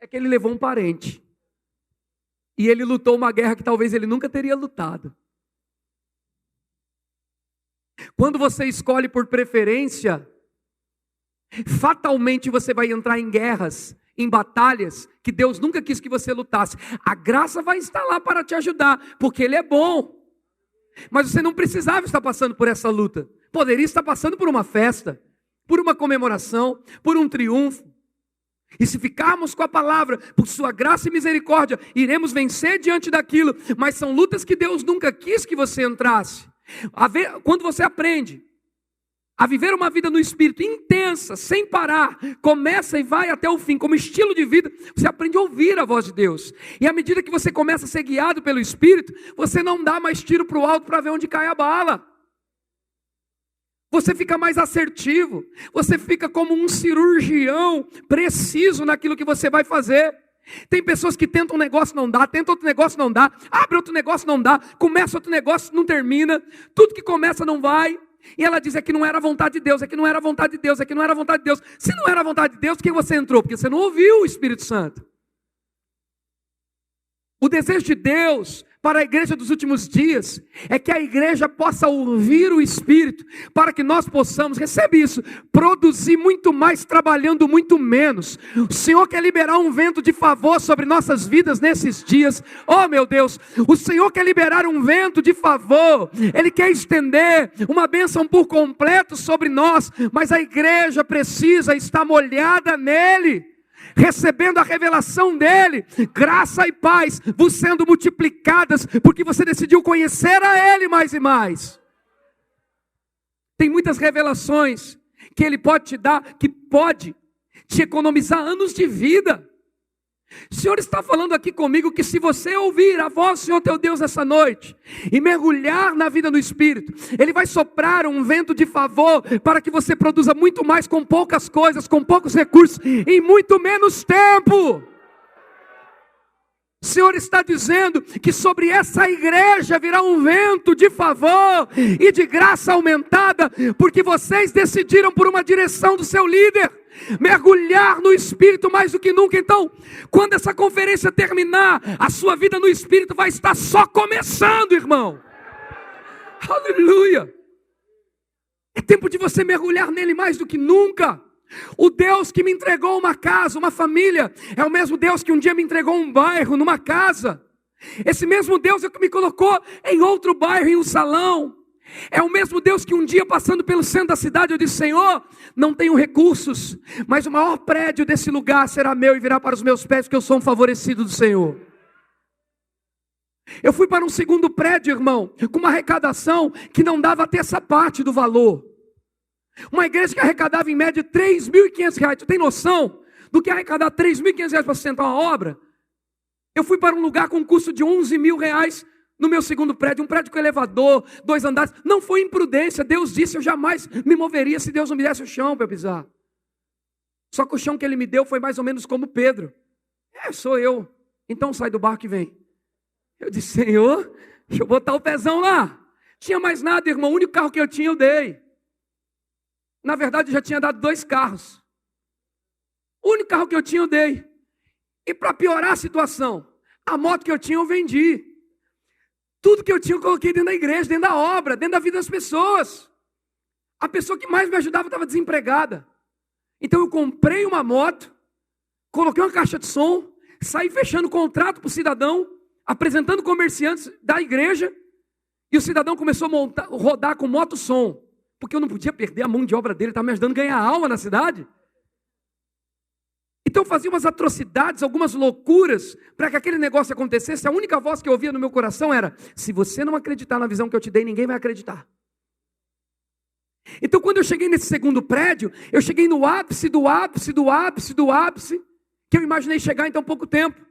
é que ele levou um parente. E ele lutou uma guerra que talvez ele nunca teria lutado. Quando você escolhe por preferência, fatalmente você vai entrar em guerras, em batalhas que Deus nunca quis que você lutasse. A graça vai estar lá para te ajudar, porque Ele é bom. Mas você não precisava estar passando por essa luta. Poderia estar passando por uma festa, por uma comemoração, por um triunfo. E se ficarmos com a palavra, por sua graça e misericórdia, iremos vencer diante daquilo. Mas são lutas que Deus nunca quis que você entrasse. Quando você aprende a viver uma vida no Espírito intensa, sem parar, começa e vai até o fim, como estilo de vida, você aprende a ouvir a voz de Deus. E à medida que você começa a ser guiado pelo Espírito, você não dá mais tiro para o alto para ver onde cai a bala. Você fica mais assertivo, você fica como um cirurgião preciso naquilo que você vai fazer. Tem pessoas que tentam um negócio, não dá, tenta outro negócio, não dá, abre outro negócio, não dá, começa outro negócio, não termina, tudo que começa não vai. E ela diz, é que não era a vontade de Deus, é que não era a vontade de Deus, é que não era a vontade de Deus. Se não era a vontade de Deus, por que você entrou? Porque você não ouviu o Espírito Santo. O desejo de Deus para a igreja dos últimos dias é que a igreja possa ouvir o Espírito, para que nós possamos, recebe isso, produzir muito mais trabalhando muito menos. O Senhor quer liberar um vento de favor sobre nossas vidas nesses dias. Oh meu Deus, o Senhor quer liberar um vento de favor, Ele quer estender uma bênção por completo sobre nós, mas a igreja precisa estar molhada nele, recebendo a revelação dele, graça e paz vos sendo multiplicadas, porque você decidiu conhecer a ele mais e mais. Tem muitas revelações que ele pode te dar, que pode te economizar anos de vida. O Senhor está falando aqui comigo que se você ouvir a voz do Senhor teu Deus essa noite e mergulhar na vida no Espírito, Ele vai soprar um vento de favor para que você produza muito mais com poucas coisas, com poucos recursos, em muito menos tempo. O Senhor está dizendo que sobre essa igreja virá um vento de favor e de graça aumentada, porque vocês decidiram por uma direção do seu líder mergulhar no Espírito mais do que nunca. Então, quando essa conferência terminar, a sua vida no Espírito vai estar só começando, irmão. Aleluia! É tempo de você mergulhar nele mais do que nunca. O Deus que me entregou uma casa, uma família, é o mesmo Deus que um dia me entregou um bairro, numa casa. Esse mesmo Deus é que me colocou em outro bairro, em um salão. É o mesmo Deus que um dia, passando pelo centro da cidade, eu disse: Senhor, não tenho recursos, mas o maior prédio desse lugar será meu e virá para os meus pés, porque eu sou um favorecido do Senhor. Eu fui para um segundo prédio, irmão, com uma arrecadação que não dava até essa parte do valor. Uma igreja que arrecadava em média R$3.500. Tu tem noção do que é arrecadar R$3.500 para sustentar uma obra? Eu fui para um lugar com um custo de R$11.000 no meu segundo prédio, um prédio com elevador, 2 andares. Não foi imprudência, Deus disse: eu jamais me moveria se Deus não me desse o chão para eu pisar. Só que o chão que Ele me deu foi mais ou menos como Pedro: sou eu, então sai do barco e vem. Eu disse: Senhor, deixa eu botar o pezão lá. Tinha mais nada, irmão, o único carro que eu tinha eu dei. Na verdade, eu já tinha dado 2 carros. O único carro que eu tinha eu dei. E para piorar a situação, a moto que eu tinha eu vendi. Tudo que eu tinha eu coloquei dentro da igreja, dentro da obra, dentro da vida das pessoas. A pessoa que mais me ajudava estava desempregada. Então eu comprei uma moto, coloquei uma caixa de som, saí fechando contrato para o cidadão, apresentando comerciantes da igreja, e o cidadão começou a rodar com moto-som, porque eu não podia perder a mão de obra dele, estava me ajudando a ganhar alma na cidade. Então eu fazia umas atrocidades, algumas loucuras, para que aquele negócio acontecesse. A única voz que eu ouvia no meu coração era: se você não acreditar na visão que eu te dei, ninguém vai acreditar. Então quando eu cheguei nesse segundo prédio, eu cheguei no ápice do ápice do ápice do ápice, que eu imaginei chegar em tão pouco tempo.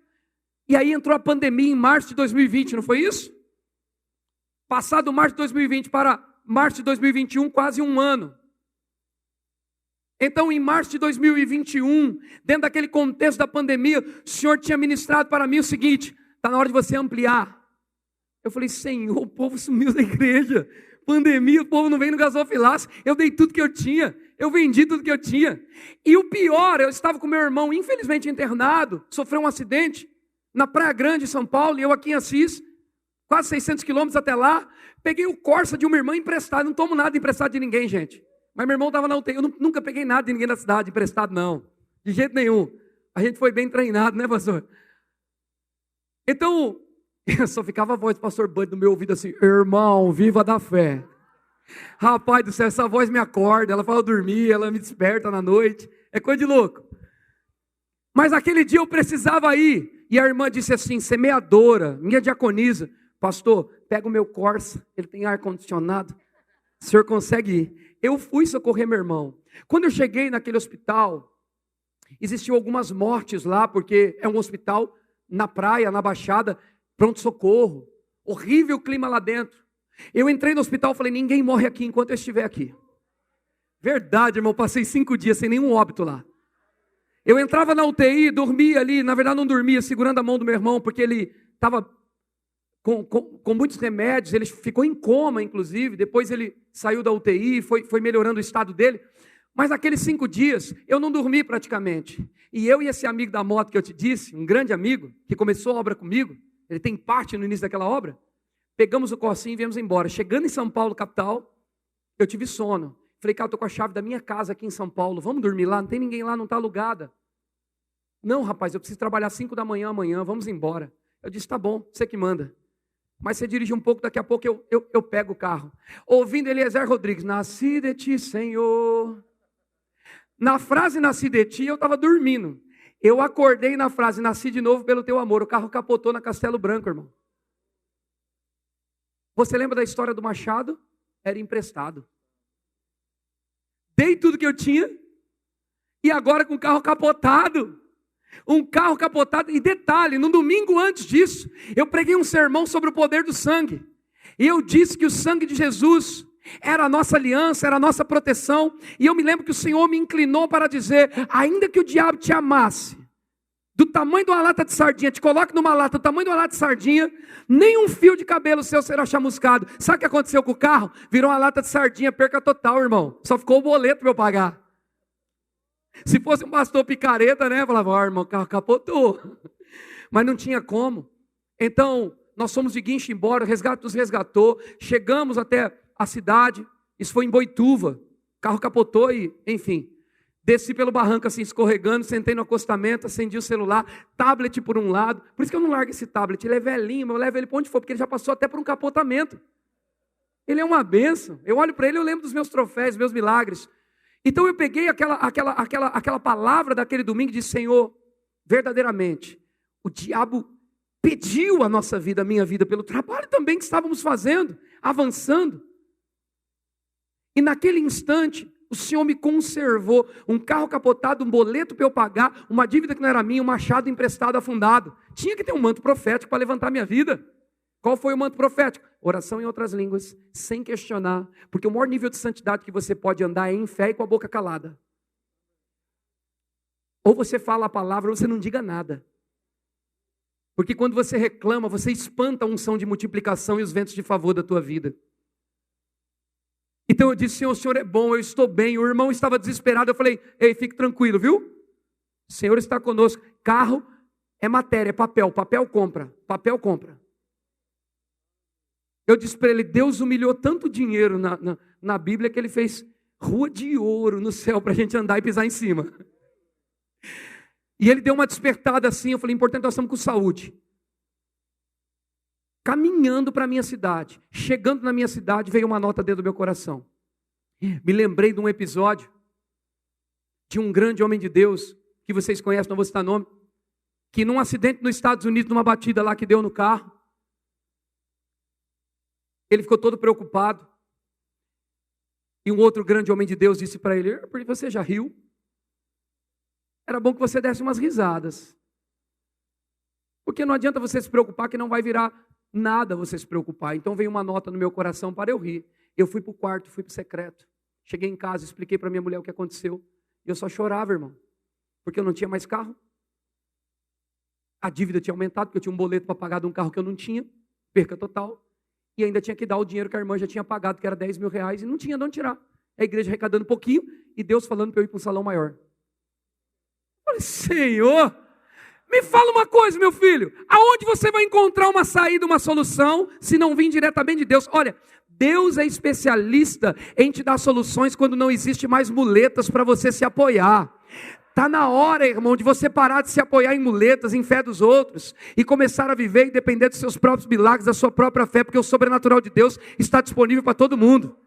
E aí entrou a pandemia em março de 2020, não foi isso? Passado março de 2020 para março de 2021, quase um ano. Então, em março de 2021, dentro daquele contexto da pandemia, o Senhor tinha ministrado para mim o seguinte: está na hora de você ampliar. Eu falei: Senhor, o povo sumiu da igreja, pandemia, o povo não vem no gasofilaço. Eu dei tudo que eu tinha, eu vendi tudo que eu tinha. E o pior, eu estava com meu irmão, infelizmente internado, sofreu um acidente na Praia Grande, em São Paulo, e eu aqui em Assis, quase 600 quilômetros até lá. Peguei o Corsa de uma irmã emprestado, não tomo nada emprestado de ninguém, gente. Mas meu irmão estava na UTI, eu nunca peguei nada de ninguém na cidade, emprestado não, de jeito nenhum. A gente foi bem treinado, né, pastor? Então, eu só ficava a voz do pastor Bud no meu ouvido assim: irmão, viva da fé. Rapaz do céu, essa voz me acorda, ela fala eu dormir, ela me desperta na noite, é coisa de louco. Mas aquele dia eu precisava ir, e a irmã disse assim, semeadora, minha diaconisa: pastor, pega o meu Corsa, ele tem ar-condicionado, o senhor consegue ir? Eu fui socorrer meu irmão. Quando eu cheguei naquele hospital, existiam algumas mortes lá, porque é um hospital na praia, na Baixada, pronto-socorro, horrível clima lá dentro. Eu entrei no hospital e falei: ninguém morre aqui enquanto eu estiver aqui. Verdade, irmão, passei 5 dias sem nenhum óbito lá. Eu entrava na UTI, dormia ali, na verdade não dormia, segurando a mão do meu irmão, porque ele estava com muitos remédios, ele ficou em coma, inclusive, depois ele saiu da UTI, foi melhorando o estado dele, mas naqueles 5 dias, eu não dormi praticamente, e eu e esse amigo da moto que eu te disse, um grande amigo, que começou a obra comigo, ele tem parte no início daquela obra, pegamos o Corsinho e viemos embora. Chegando em São Paulo, capital, eu tive sono, falei: cara, eu estou com a chave da minha casa aqui em São Paulo, vamos dormir lá, não tem ninguém lá, não está alugada. Não, rapaz, eu preciso trabalhar 5 da manhã amanhã, vamos embora. Eu disse: tá bom, você que manda. Mas você dirige um pouco, daqui a pouco eu pego o carro. Ouvindo Eliezer Rodrigues: nasci de ti, Senhor. Na frase nasci de ti, eu estava dormindo. Eu acordei na frase: nasci de novo pelo teu amor. O carro capotou na Castelo Branco, irmão. Você lembra da história do machado? Era emprestado. Dei tudo que eu tinha, e agora com o carro capotado. Um carro capotado, e detalhe, no domingo antes disso, eu preguei um sermão sobre o poder do sangue, e eu disse que o sangue de Jesus era a nossa aliança, era a nossa proteção, e eu me lembro que o Senhor me inclinou para dizer: ainda que o diabo te amasse, do tamanho de uma lata de sardinha, te coloque numa lata do tamanho de uma lata de sardinha, nenhum fio de cabelo seu será chamuscado. Sabe o que aconteceu com o carro? Virou uma lata de sardinha, perca total, irmão, só ficou o boleto para eu pagar. Se fosse um pastor picareta, né? Eu falava: ó, irmão, o carro capotou. Mas não tinha como. Então, nós fomos de guincho embora, o resgate nos resgatou. Chegamos até a cidade. Isso foi em Boituva. O carro capotou e, enfim. Desci pelo barranco assim, escorregando. Sentei no acostamento, acendi o celular. Tablet por um lado. Por isso que eu não largo esse tablet. Ele é velhinho, mas eu levo ele para onde for, porque ele já passou até por um capotamento. Ele é uma bênção. Eu olho para ele, eu lembro dos meus troféus, dos meus milagres. Então eu peguei aquela palavra daquele domingo e disse: Senhor, verdadeiramente, o diabo pediu a nossa vida, a minha vida, pelo trabalho também que estávamos fazendo, avançando. E naquele instante, o Senhor me conservou um carro capotado, um boleto para eu pagar, uma dívida que não era minha, um machado emprestado afundado. Tinha que ter um manto profético para levantar minha vida. Qual foi o manto profético? Oração em outras línguas, sem questionar, porque o maior nível de santidade que você pode andar é em fé e com a boca calada. Ou você fala a palavra ou você não diga nada. Porque quando você reclama, você espanta a unção de multiplicação e os ventos de favor da tua vida. Então eu disse: Senhor, o Senhor é bom, eu estou bem. O irmão estava desesperado, eu falei: ei, fique tranquilo, viu? O Senhor está conosco. Carro é matéria, é papel, papel compra. Eu disse para ele: Deus humilhou tanto dinheiro na Bíblia que ele fez rua de ouro no céu para a gente andar e pisar em cima. E ele deu uma despertada assim, eu falei: importante, nós estamos com saúde. Caminhando para a minha cidade, chegando na minha cidade, veio uma nota dentro do meu coração. Me lembrei de um episódio de um grande homem de Deus, que vocês conhecem, não vou citar nome, que num acidente nos Estados Unidos, numa batida lá que deu no carro, ele ficou todo preocupado. E um outro grande homem de Deus disse para ele: porque você já riu? Era bom que você desse umas risadas. Porque não adianta você se preocupar que não vai virar nada você se preocupar. Então veio uma nota no meu coração para eu rir. Eu fui para o quarto, fui para o secreto. Cheguei em casa, expliquei para minha mulher o que aconteceu. E eu só chorava, irmão. Porque eu não tinha mais carro. A dívida tinha aumentado, porque eu tinha um boleto para pagar de um carro que eu não tinha. Perca total. E ainda tinha que dar o dinheiro que a irmã já tinha pagado, que era 10 mil reais, e não tinha de onde tirar. A igreja arrecadando um pouquinho, e Deus falando para eu ir para um salão maior. Eu falei: Senhor, me fala uma coisa, meu filho, aonde você vai encontrar uma saída, uma solução, se não vir diretamente de Deus? Olha, Deus é especialista em te dar soluções quando não existe mais muletas para você se apoiar. Está na hora, irmão, de você parar de se apoiar em muletas, em fé dos outros, e começar a viver e depender dos seus próprios milagres, da sua própria fé, porque o sobrenatural de Deus está disponível para todo mundo.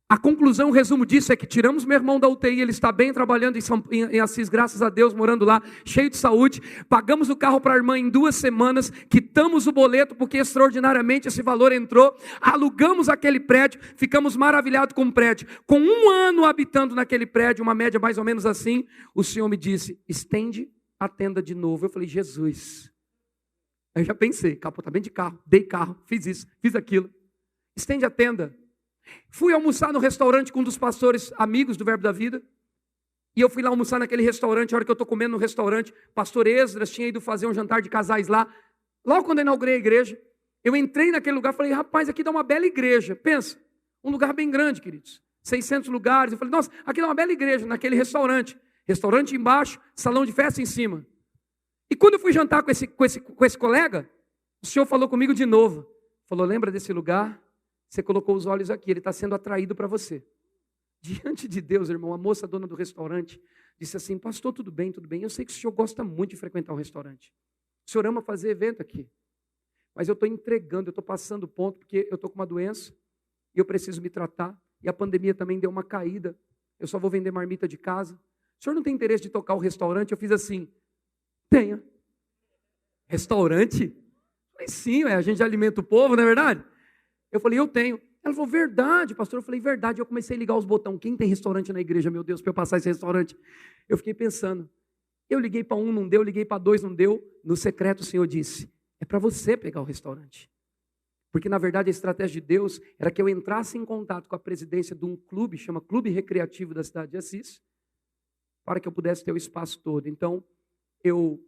A conclusão, o resumo disso é que tiramos meu irmão da UTI, ele está bem trabalhando em Assis, graças a Deus, morando lá, cheio de saúde. Pagamos o carro para a irmã em 2 semanas, quitamos o boleto porque extraordinariamente esse valor entrou, alugamos aquele prédio, ficamos maravilhados com o prédio. Com 1 ano habitando naquele prédio, uma média mais ou menos assim, o Senhor me disse: estende a tenda de novo. Eu falei: Jesus. Aí eu já pensei, capotamento de carro, dei carro, fiz isso, fiz aquilo. Estende a tenda. Fui almoçar no restaurante com um dos pastores amigos do Verbo da Vida. E eu fui lá almoçar naquele restaurante. A hora que eu estou comendo no restaurante, pastor Esdras tinha ido fazer um jantar de casais lá. Logo quando eu inaugurei a igreja, eu entrei naquele lugar e falei: rapaz, aqui dá uma bela igreja. Pensa, um lugar bem grande, queridos. 600 lugares. Eu falei: nossa, aqui dá uma bela igreja naquele restaurante. Restaurante embaixo, salão de festa em cima. E quando eu fui jantar com esse colega, o Senhor falou comigo de novo. Falou: lembra desse lugar? Você colocou os olhos aqui, ele está sendo atraído para você. Diante de Deus, irmão, a moça dona do restaurante disse assim: pastor, tudo bem, eu sei que o senhor gosta muito de frequentar um restaurante. O senhor ama fazer evento aqui. Mas eu estou entregando, eu estou passando o ponto, porque eu estou com uma doença e eu preciso me tratar. E a pandemia também deu uma caída. Eu só vou vender marmita de casa. O senhor não tem interesse de tocar o restaurante? Eu fiz assim: tenho. Restaurante? Eu falei: sim, a gente alimenta o povo, não é verdade? Eu falei: eu tenho. Ela falou: verdade, pastor. Eu falei: verdade. Eu comecei a ligar os botões. Quem tem restaurante na igreja, meu Deus, para eu passar esse restaurante? Eu fiquei pensando. Eu liguei para 1, não deu. Liguei para 2, não deu. No secreto o Senhor disse: é para você pegar o restaurante. Porque na verdade a estratégia de Deus era que eu entrasse em contato com a presidência de um clube, chama Clube Recreativo da cidade de Assis, para que eu pudesse ter o espaço todo. Então, eu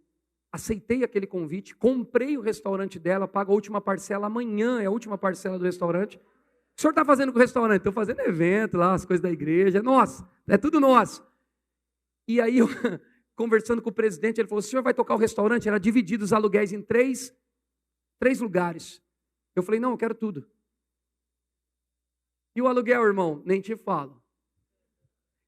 aceitei aquele convite, comprei o restaurante dela, pago a última parcela, amanhã é a última parcela do restaurante. O que o senhor está fazendo com o restaurante? Estou fazendo evento lá, as coisas da igreja, é nosso, é tudo nosso. E aí, eu, conversando com o presidente, ele falou: o senhor vai tocar o restaurante? Era dividido os aluguéis em três lugares. Eu falei: não, eu quero tudo. E o aluguel, irmão? Nem te falo.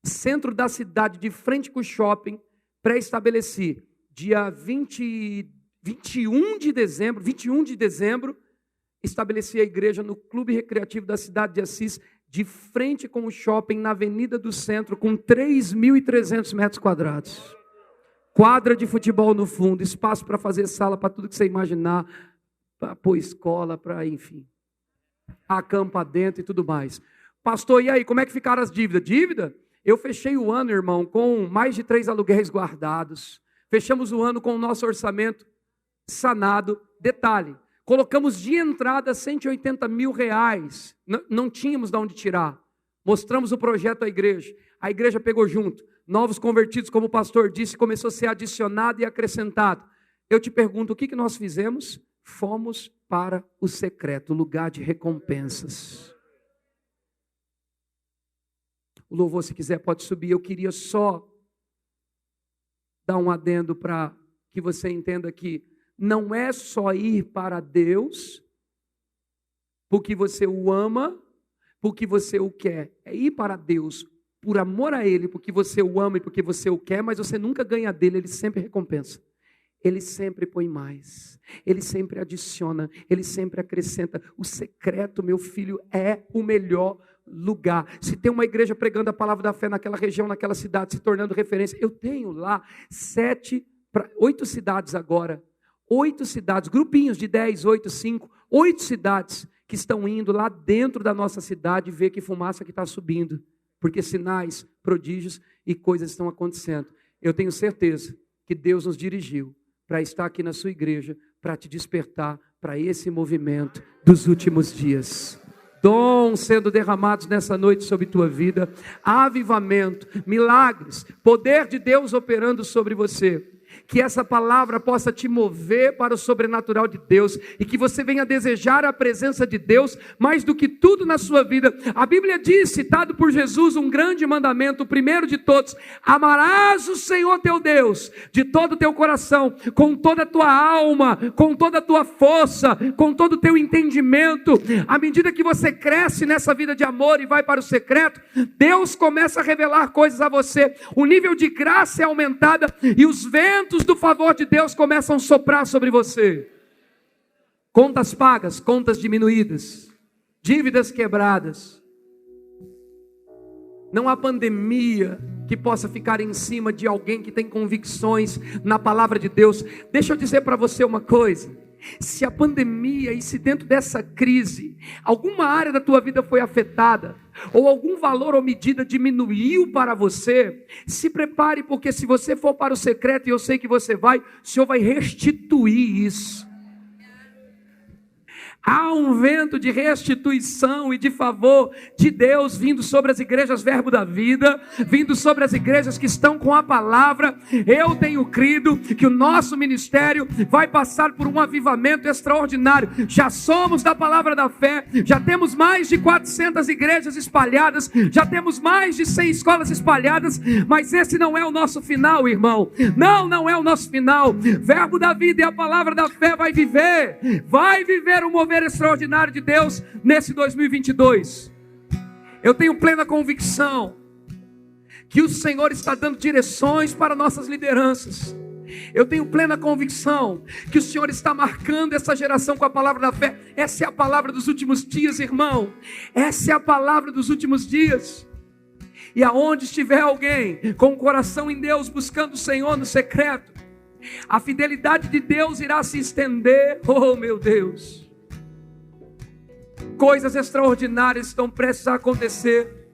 Centro da cidade, de frente com o shopping, pré-estabeleci. Dia 21 de dezembro, estabeleci a igreja no Clube Recreativo da cidade de Assis, de frente com o shopping, na Avenida do Centro, com 3.300 metros quadrados. Quadra de futebol no fundo, espaço para fazer sala, para tudo que você imaginar, para pôr escola, para enfim, acampa dentro e tudo mais. Pastor, e aí, como é que ficaram as dívidas? Dívida? Eu fechei o ano, irmão, com mais de 3 aluguéis guardados. Fechamos o ano com o nosso orçamento sanado. Detalhe, colocamos de entrada R$180 mil. Não tínhamos de onde tirar. Mostramos o projeto à igreja. A igreja pegou junto. Novos convertidos, como o pastor disse, começou a ser adicionado e acrescentado. Eu te pergunto, o que nós fizemos? Fomos para o secreto, lugar de recompensas. O louvor, se quiser, pode subir. Eu queria só dar um adendo para que você entenda que não é só ir para Deus porque você o ama, porque você o quer. É ir para Deus por amor a Ele, porque você o ama e porque você o quer, mas você nunca ganha dele, Ele sempre recompensa. Ele sempre põe mais, Ele sempre adiciona, Ele sempre acrescenta. O secreto, meu filho, é o melhor lugar. Se tem uma igreja pregando a palavra da fé naquela região, naquela cidade, se tornando referência, eu tenho lá 8 cidades agora, 8 cidades, grupinhos de 10, 8, 5, 8 cidades que estão indo lá dentro da nossa cidade ver que fumaça que está subindo, porque sinais, prodígios e coisas estão acontecendo. Eu tenho certeza que Deus nos dirigiu para estar aqui na sua igreja, para te despertar para esse movimento dos últimos dias. Dons sendo derramados nessa noite sobre tua vida, avivamento, milagres, poder de Deus operando sobre você. Que essa palavra possa te mover para o sobrenatural de Deus e que você venha desejar a presença de Deus mais do que tudo na sua vida. A Bíblia diz, citado por Jesus, um grande mandamento, o primeiro de todos: amarás o Senhor teu Deus de todo o teu coração, com toda a tua alma, com toda a tua força, com todo o teu entendimento. À medida que você cresce nessa vida de amor e vai para o secreto, Deus começa a revelar coisas a você, o nível de graça é aumentada e os ventos do favor de Deus começam a soprar sobre você. Contas pagas, contas diminuídas, dívidas quebradas. Não há pandemia que possa ficar em cima de alguém que tem convicções na palavra de Deus. Deixa eu dizer para você uma coisa: se a pandemia e se dentro dessa crise alguma área da tua vida foi afetada, ou algum valor ou medida diminuiu para você, se prepare, porque se você for para o secreto, e eu sei que você vai, o Senhor vai restituir isso. Há um vento de restituição e de favor de Deus vindo sobre as igrejas Verbo da Vida, vindo sobre as igrejas que estão com a palavra. Eu tenho crido que o nosso ministério vai passar por um avivamento extraordinário. Já somos da palavra da fé, já temos mais de 400 igrejas espalhadas, já temos mais de 100 escolas espalhadas, mas esse não é o nosso final, irmão. Não é o nosso final. Verbo da Vida e a palavra da fé vai viver um mover extraordinário de Deus nesse 2022. Eu tenho plena convicção que o Senhor está dando direções para nossas lideranças. Eu tenho plena convicção que o Senhor está marcando essa geração com a palavra da fé. Essa é a palavra dos últimos dias, irmão. Essa é a palavra dos últimos dias. E aonde estiver alguém com o coração em Deus, buscando o Senhor no secreto, a fidelidade de Deus irá se estender. Oh, meu Deus! Coisas extraordinárias estão prestes a acontecer.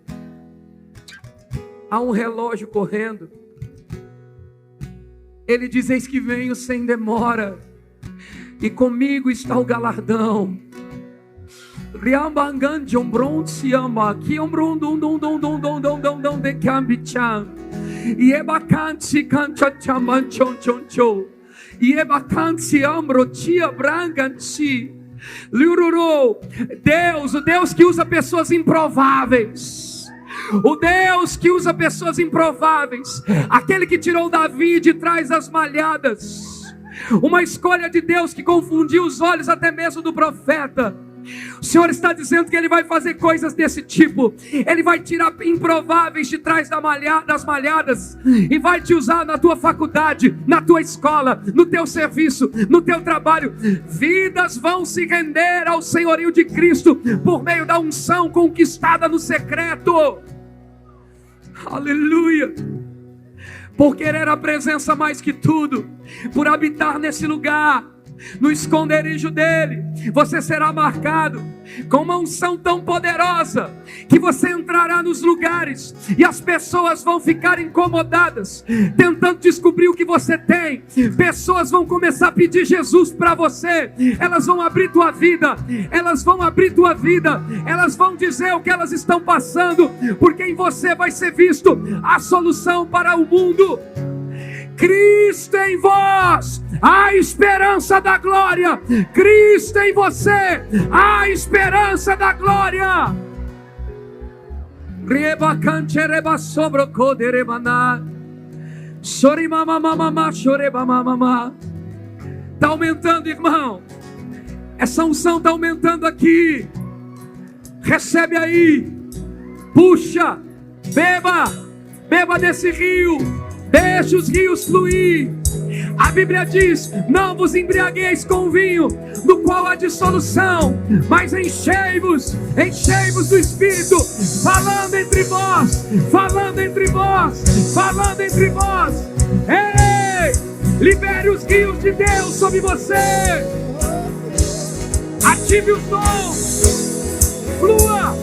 Há um relógio correndo. Ele diz: eis que venho sem demora, e comigo está o galardão. Deus, o Deus que usa pessoas improváveis, o Deus que usa pessoas improváveis, aquele que tirou Davi de trás das malhadas, uma escolha de Deus que confundiu os olhos até mesmo do profeta. O Senhor está dizendo que Ele vai fazer coisas desse tipo. Ele vai tirar improváveis de trás das malhadas e vai te usar na tua faculdade, na tua escola, no teu serviço, no teu trabalho. Vidas vão se render ao senhorio de Cristo por meio da unção conquistada no secreto. Aleluia! Por querer a presença mais que tudo, por habitar nesse lugar, no esconderijo dele, você será marcado com uma unção tão poderosa que você entrará nos lugares e as pessoas vão ficar incomodadas, tentando descobrir o que você tem. Pessoas vão começar a pedir Jesus para você. Elas vão abrir tua vida, elas vão dizer o que elas estão passando, porque em você vai ser visto a solução para o mundo. Cristo em vós, a esperança da glória. Cristo em você, a esperança da glória. Está aumentando, irmão. Essa unção está aumentando aqui. Recebe aí. Puxa, beba desse rio. Deixe os rios fluir. A Bíblia diz: não vos embriagueis com vinho, no qual há dissolução, mas enchei-vos do Espírito, falando entre vós. Ei, libere os rios de Deus sobre você. Ative os dons. Flua.